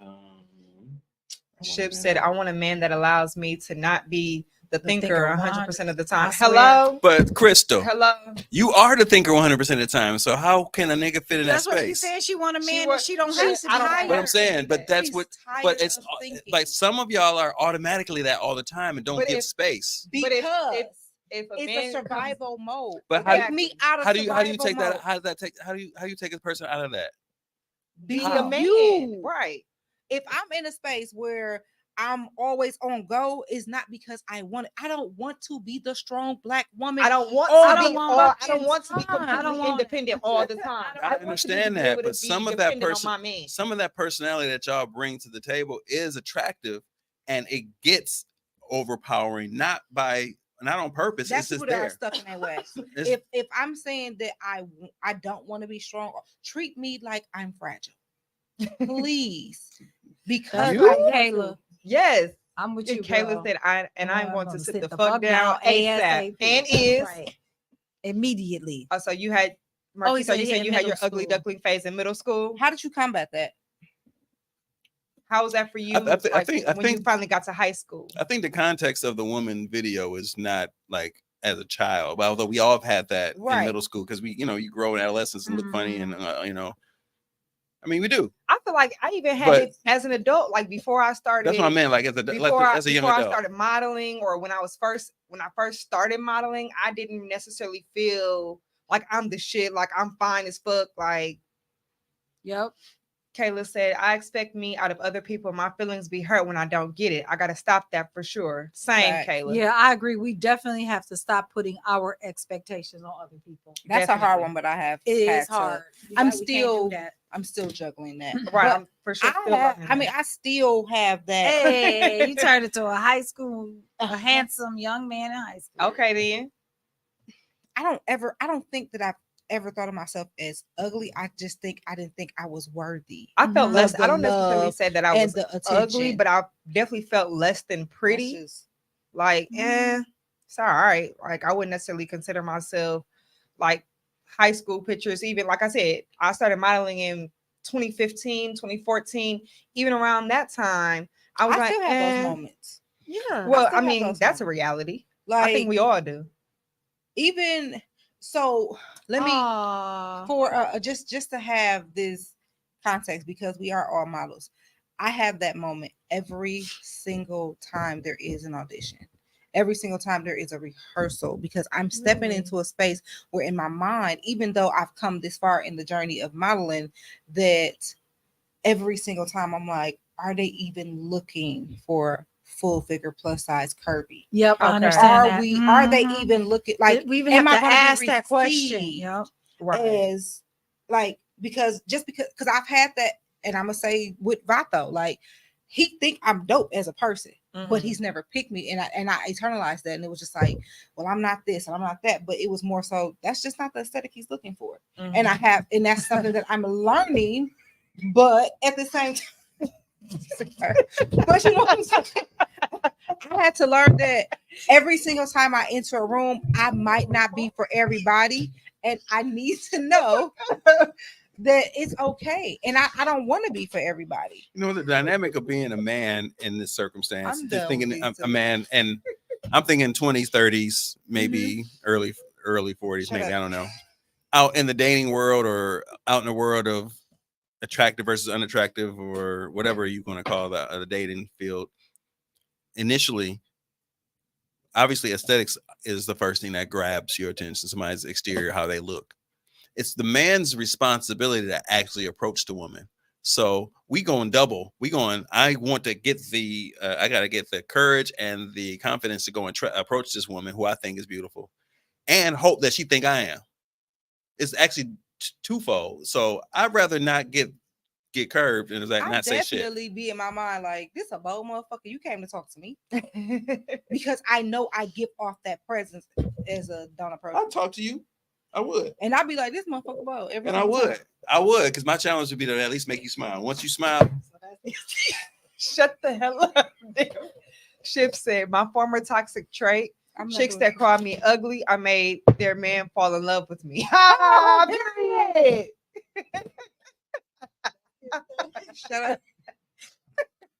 I Ship want a said, man. I want a man that allows me to not be the thinker thinker 100% of the time. I swear. Hello? But Crystal, Hello? you are the thinker 100% of the time. So how can a nigga fit in That's that what she space? said. She want a She man wa- that she don't she- have to I don't- hire. But I'm saying, but that's She's what. tired But it's of thinking. like some of y'all are automatically that all the time and don't But give if- space. But if- because If a it's man a survival mode. But Take me out of How do you survival take that? mode. How does that take? How do you take a person out of that? be How? a man, You. right? If I'm in a space where I'm always on go is not because I don't want to be the strong black woman. I don't want all to the be I don't want to be fucking time. completely independent all the time. I want to understand be able that, to but be some of that dependent on person, my man. some of that personality that y'all bring to the table is attractive, and it gets overpowering, not on purpose. That's it's just people that are there. stuck in that way. It's- if I'm saying that I don't want to be strong, treat me like I'm fragile, please, because That's I right, want Kayla. to. Yes. I'm with And you, Kayla girl. said I I'm want to gonna sit the fuck down ASAP. ASAP. And That's is right. Immediately. so you had he Marquise, so said you he said had you had your middle ugly school. duckling phase in middle school. How did you combat that? How was that for you? I when you think finally got to high school. I think the context of the woman video is not like as a child, although we all have had that in Right. middle school because you grow in adolescence and look funny, and I mean we do. I feel like I even had But- it as an adult, like before I started. That's what I meant, like as a young before I adult. started modeling, or when I first started modeling, I didn't necessarily feel like I'm the shit, like I'm fine as fuck. Like Yep. Kayla said, I expect me out of other people. My feelings be hurt when I don't get it. I gotta stop that for sure. Same, Right. Kayla. Yeah, I agree. We definitely have to stop putting our expectations on other people. That's a hard Definitely. one, but I have. It had is to- hard. I'm We can't do still. that. I'm still juggling that. Right. But I'm for sure. still learning I mean, that. I still have that. Hey, you turned into a handsome young man in high school. Okay then. I don't think that I've ever thought of myself as ugly. I didn't think I was worthy. I felt Mhm. less. Of I the don't necessarily love say that I and was the ugly, attention. but I definitely felt less than pretty. That's just- Like, it's all right. Like, I wouldn't necessarily consider myself like high school pictures. Even like I said, I started modeling in 2015, 2014. Even around that time, I was I like, still have those moments. Yeah. well, still I have mean, those that's a moments. reality. Like I think we all do. even so. Let me Aw. for just to have this context, because we are all models. I have that moment every single time there is an audition, every single time there is a rehearsal, because I'm stepping Really? into a space where in my mind, even though I've come this far in the journey of modeling, that every single time I'm like, are they even looking for full figure, plus size, curvy? Yep, I Okay. understand Are that. are they Mhm. even looking like? We even am have I to gonna be ask that question. received Yep. Right. as like, because I've had that, and I'm gonna say with Vato, like he think I'm dope as a person, but he's never picked me, and I internalized that, and it was just like, well, I'm not this and I'm not that, but it was more so that's just not the aesthetic he's looking for, and that's something that I'm learning, but at the same time, but you know what I'm saying? I had to learn that every single time I enter a room, I might not be for everybody, and I need to know that it's okay, and I don't want to be for everybody. The dynamic of being a man in this circumstance, I'm just done thinking with these a man, and I'm thinking 20s, 30s, maybe early 40s, Shut maybe, up. I don't know. Out in the dating world or out in the world of attractive versus unattractive or whatever you want to call the dating field. Initially, obviously aesthetics is the first thing that grabs your attention, somebody's exterior, how they look. It's the man's responsibility to actually approach the woman. So we going double. I want to get I got to get the courage and the confidence to go and approach this woman who I think is beautiful and hope that she think I am. It's actually twofold. So I'd rather not get curved and I not say shit. definitely be in my mind like, this a bold motherfucker. You came to talk to me because I know I give off that presence as a donor person, I'd talk to you. I would. and I'd be like, this motherfucker bold. And I would. Because my challenge would be to at least make you smile. Once you smile, Shut the hell up. Ship said, my former toxic trait, I'm not chicks doing that called me ugly, I made their man fall in love with me. Ah, period. Shut up.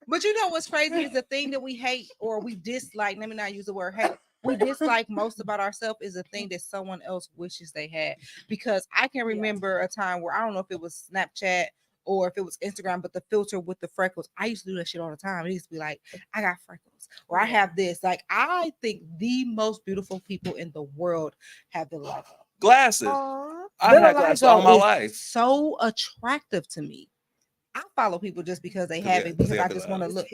But you know what's crazy is the thing that we hate or we dislike. Let me not use the word hate. We dislike most about ourselves is a thing that someone else wishes they had. Because I can remember a time where I don't know if it was Snapchat or if it was Instagram, but the filter with the freckles, I used to do that shit all the time. It used to be like, I got freckles or I have this. Like, I think the most beautiful people in the world have vitiligo. glasses. Aw. I had glasses all my Vitiligo is life. so attractive to me. I follow people just because they have it, because I just want to look.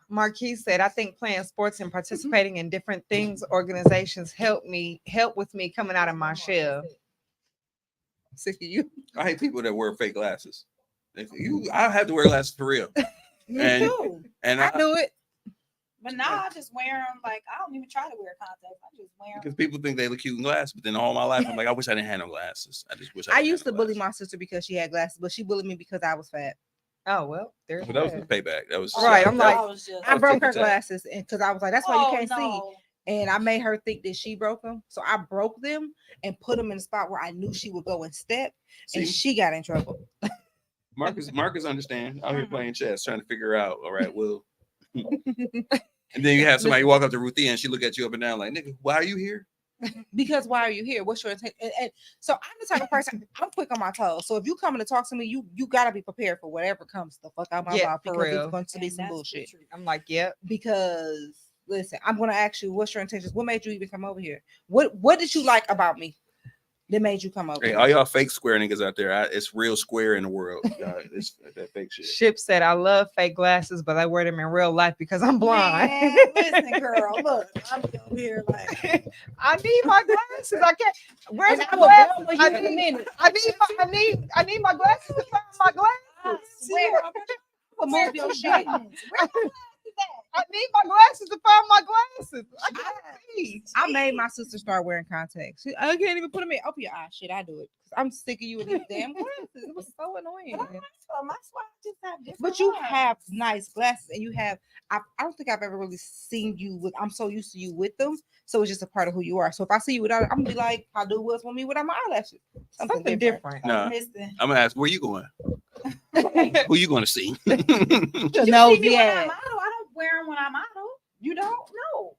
Marquis said, I think playing sports and participating in different things, organizations help with me coming out of my shell. Sick of you. I hate people that wear fake glasses. I have to wear glasses for real. Me And- too. And I do it. But now I just wear them. Like I don't even try to wear contacts. I just wear them. because people think they look cute in glasses, but then all my life I'm like, I wish I didn't have no glasses. I just wish I didn't used to have no bully glasses. my sister because she had glasses, but she bullied me because I was fat. Oh well, there's But that was the payback. That was Right, I'm like, I was just. I broke her tic-tac. glasses, and because I was like, that's why you can't see. no. And I made her think that she broke them, so I broke them and put them in a spot where I knew she would go and step, and See, she got in trouble. Marcus understand out here playing chess, trying to figure out. All right, well, and then you have somebody walk up to Ruthie and she look at you up and down like, nigga, why are you here? Because why are you here? What's your intent? And so I'm the type of person, I'm quick on my toes. So if you coming to talk to me, you gotta be prepared for whatever comes the fuck out my Yeah, mouth for because real. it's going to be And some that's the bullshit. truth. I'm like, yep. Because listen, I'm gonna ask you, what's your intentions? What made you even come over here? What did you like about me that made you come over Hey, here? all y'all fake square niggas out there, it's real square in the world. It's that fake shit. Ship said, I love fake glasses, but I wear them in real life because I'm blind. Man, listen, girl, look, I'm over here like. I need my glasses. I can't. Where's And my I will glasses? blow you I in a need, minute. I need my glasses to find my I glasses. swear, Move your shit. Where my glasses at? I need my glasses to find my glasses. I can't see. I made my sister start wearing contacts. I can't even put them in. Open your eyes. Shit, I do it. 'Cause I'm sick of you with these damn glasses. It was so annoying. But I like them. That's why I just have different But you ones. have nice glasses, and you have. I don't think I've ever really seen you with. I'm so used to you with them, so it's just a part of who you are. So if I see you without, I'm gonna be like, "How do was with me without my eyelashes?" Something different. Nah, Listen. I'm gonna ask, where you going? Who you going to see? You The see me nosy when ass. I'm idle. I don't wear them when I'm idle. You don't? No.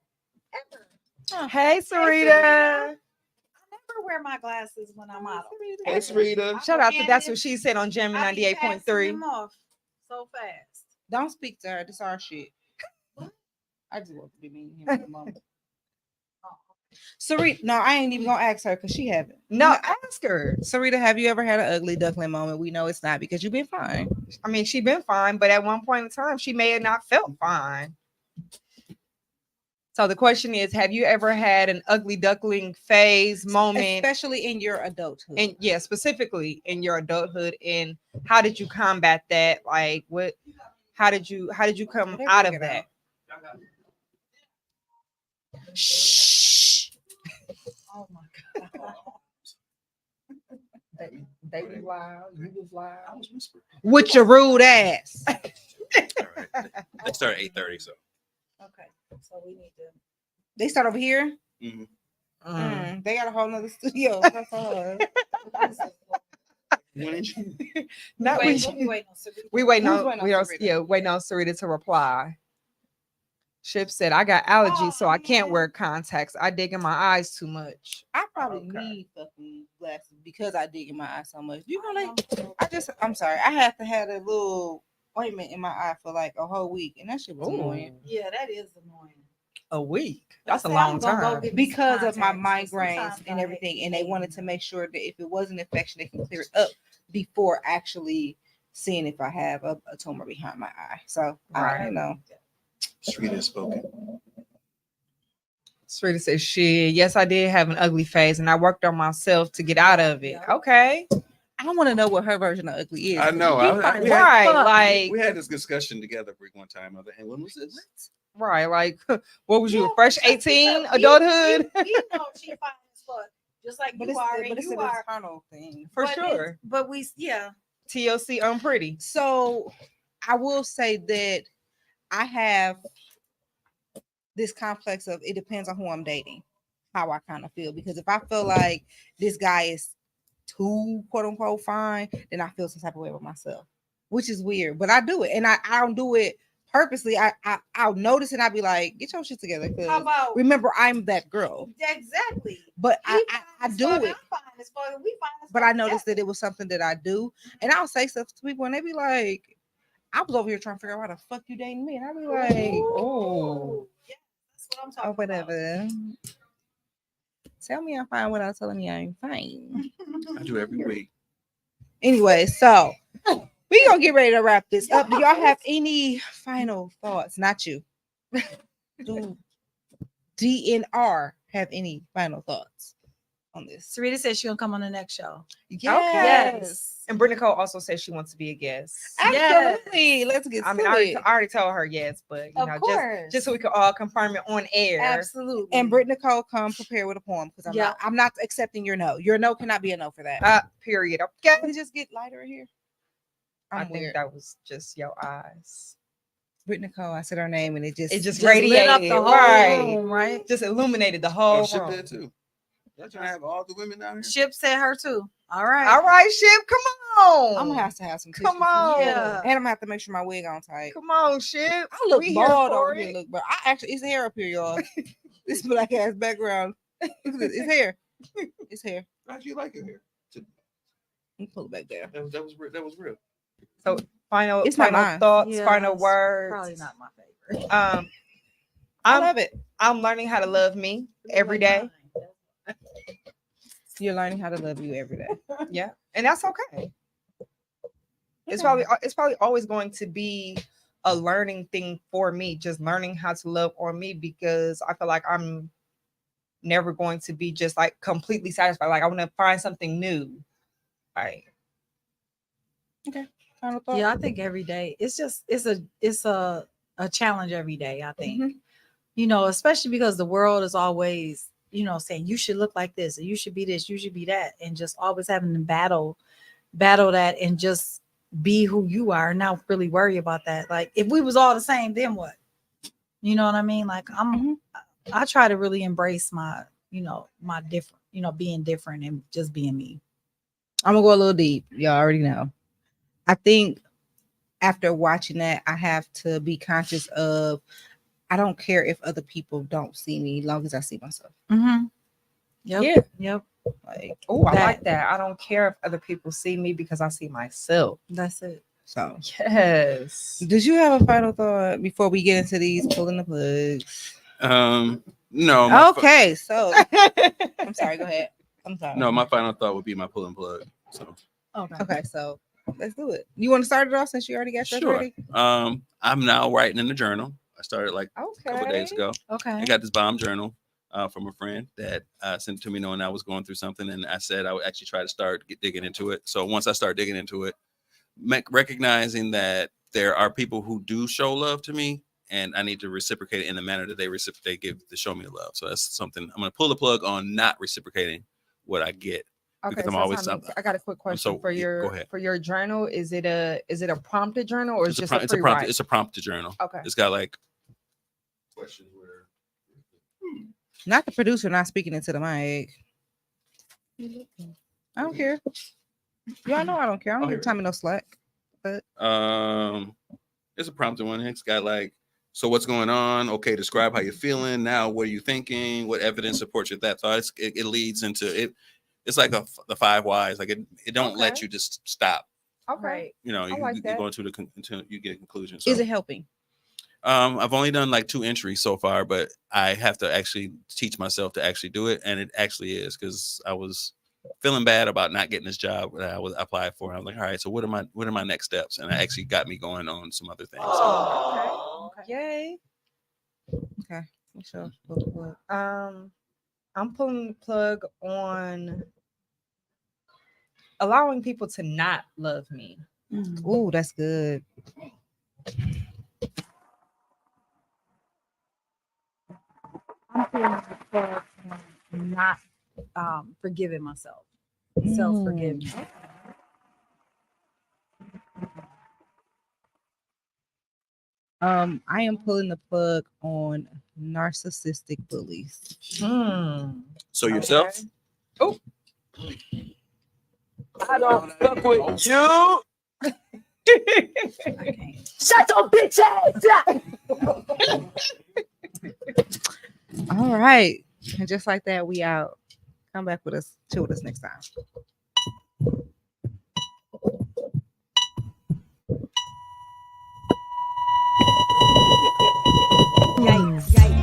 Ever. Hey, Sarita. I never wear my glasses when I'm idle. Hey, Sarita. Shout out to That's What She Said on Jamie I be passing 98.3. them off so fast. Don't speak to her. This is our shit. I just want to be mean here for a moment. Sarita, no, I ain't even gonna ask her because she haven't. No, ask her. Sarita, have you ever had an ugly duckling moment? We know it's not because you've been fine. I mean, she been fine, but at one point in time, she may have not felt fine. So the question is, have you ever had an ugly duckling phase moment? Especially in your adulthood. And yeah, specifically in your adulthood, and how did you combat that? Like how did you come They out bring of it that? Shh. Oh my God. They was loud, you was loud. I was whispering. With your rude ass. All right. They start at 8:30, so. Okay. So we need to. They start over here. Mhm. They got a whole nother studio. That's all. When did you- Not Wait, when we waiting on Sarita. we waiting Who's on, waiting on we don't, Sarita? yeah, waiting on Sarita to reply. Ship said, I got allergies, Oh, so I can't man. wear contacts. I dig in my eyes too much. I probably Okay. need fucking glasses because I dig in my eye so much. You know, I'm sorry. I had to have a little ointment in my eye for like a whole week, and that shit was annoying. Yeah, that is annoying. A week. That's a Say, long I'm gonna go time. get me some Because of my contacts, but migraines sometimes and I everything, hate and they wanted to them. make sure that if it was an infection, they can clear it up before actually seeing if I have a tumor behind my eye. So, Right. you know, Sarita has spoken. Sarita says, shit, yes, I did have an ugly phase, and I worked on myself to get out of it. Yeah. Okay. I want to know what her version of ugly is. I know. You I- fine we as had- Right. fuck. Like, We had this discussion together for one time. And when was this? right. Like, what was you, Yeah, a fresh just 18, because adulthood? We know she fine as fuck, just like But you it's, are, but and it's you an are. internal thing. For but it's- sure. But we, yeah. TLC unpretty. So I will say that I have this complex of it depends on who I'm dating, how I kind of feel. Because if I feel like this guy is too quote unquote fine, then I feel some type of way with myself, which is weird. But I do it, and I don't do it purposely. I'll notice and I'll be like, get your shit together. 'Cause How about remember, I'm that girl. exactly? But He I fine as do fuck, it. I'm fine as fuck, and we fine as But fuck I noticed that together. it was something that I do, and I'll say stuff to people, and they be like, "I was over here trying to figure out why the fuck you dating me," and I be like, Oh. Yeah, that's what I'm talking "Oh, whatever." Tell me I'm fine without telling me I'm fine. I do every week. Anyway, so We gonna get ready to wrap this up. Do y'all have any final thoughts? Not you. Do D.N.R have any final thoughts on this? Sarita said she's gonna come on the next show. Yes. And Brittany Cole also said she wants to be a guest. Absolutely. Let's get I mean, started. I already told her yes, but you Of know, course. just so we could all confirm it on air. Absolutely. And Brittany Cole, come prepared with a poem because Yeah. I'm not accepting your no. Your no cannot be a no for that. Period. Can Okay. we just get lighter in here? I I'm think weird. that was just your eyes. Brittany Cole, I said her name and it just just radiated, lit up the whole right? room, right? Just illuminated the Oh, whole Ship room. there too. Y'all trying to have all the women down here? Ship said her too. All right. All right, Ship, come on. I'm gonna have to have some Come tissues. on. Yeah. And I'm gonna have to make sure my wig on tight. Come on, Ship. I look We here bald for over here, it. look, but I actually it's hair up here, y'all. This black ass background. Look at this. It's hair. It's hair. How'd you like it here? Let me pull it back there. That was real. That was real. So final It's not final mine. thoughts, Yeah, final it's words. Probably not my favorite. I I'm love it. I'm learning how to love me every day. You're learning how to love you every day. Yeah, and that's okay. It's probably always going to be a learning thing for me, just learning how to love on me, because I feel like I'm never going to be just like completely satisfied. Like I want to find something new. Right. Final thought. Yeah, I think every day it's a challenge every day. I think, Mhm. you know, especially because the world is always, you know, saying you should look like this, or you should be this, you should be that, and just always having to battle that and just be who you are and not really worry about that. Like if we was all the same, then what? You know what I mean? Like I try to really embrace my, you know, my different, you know, being different and just being me. I'm gonna go a little deep. Y'all already know. I think after watching that, I have to be conscious of I don't care if other people don't see me, as long as I see myself. Mm-hmm. Yep. Yeah. Yep. Like Oh, I That- like that. I don't care if other people see me because I see myself. That's it. so. Yes. Did you have a final thought before we get into these pulling the plugs? No. my Okay, so I'm sorry. Go ahead. I'm sorry. No, my final thought would be my pull and plug. So Okay. Okay, so let's do it. You want to start it off since you already got yours sure. ready? I'm now writing in the journal. I started like a couple Okay. days ago. Okay. I got this bomb journal from a friend that sent it to me knowing I was going through something, and I said I would actually try to start digging into it. So once I start digging into it, recognizing that there are people who do show love to me, and I need to reciprocate it in the manner that they give to show me the love. So that's something I'm going to pull the plug on, not reciprocating what I get. Okay, Because I'm so always Tommy, I got a quick question so- for yeah, go ahead. your journal. Is it a prompted journal or is it just a It's a free prompt. write? It's a prompted journal. Okay. It's got like questions where. Not the producer not speaking into the mic. I don't care. Y'all know I don't care. I don't Oh, give Tommy no slack. It's a prompted one. It's got like, so what's going on? Okay, describe how you're feeling. Now, what are you thinking? What evidence supports your that thought? It leads into it. It's like the 5 whys. Like it don't let Okay. you just stop. Okay. Right. You know, I like you that. go into until you get a conclusion. So, Is it helping? I've only done like 2 entries so far, but I have to actually teach myself to actually do it, and it actually is, because I was feeling bad about not getting this job that I was applied for. And I was like, all right, so what are my next steps? And it actually got me going on some other things. So, Okay. Yay. Okay. What's your plug? I'm pulling the plug on allowing people to not love me. Ooh, that's good. I'm feeling the plug on not forgiving myself. Self-forgiveness. I am pulling the plug on narcissistic bullies. so yourself. Okay. I don't fuck with you. I can't. Shut your bitch ass up. All right. And just like that, we out. Come back with us. Chill with us next time. Yikes. Yikes.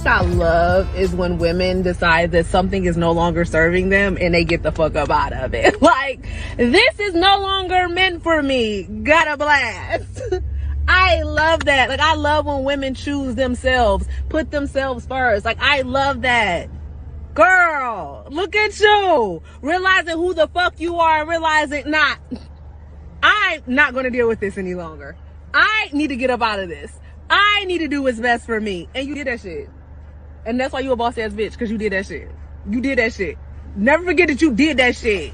I love is when women decide that something is no longer serving them and they get the fuck up out of it. Like, this is no longer meant for me. Got a blast. I love that. Like, I love when women choose themselves, put themselves first. Like, I love that. Girl, look at you. Realizing who the fuck you are and realizing, nah, I'm not going to deal with this any longer. I need to get up out of this. I need to do what's best for me. And you did that shit. And that's why you a boss ass bitch, because you did that shit. You did that shit. Never forget that you did that shit.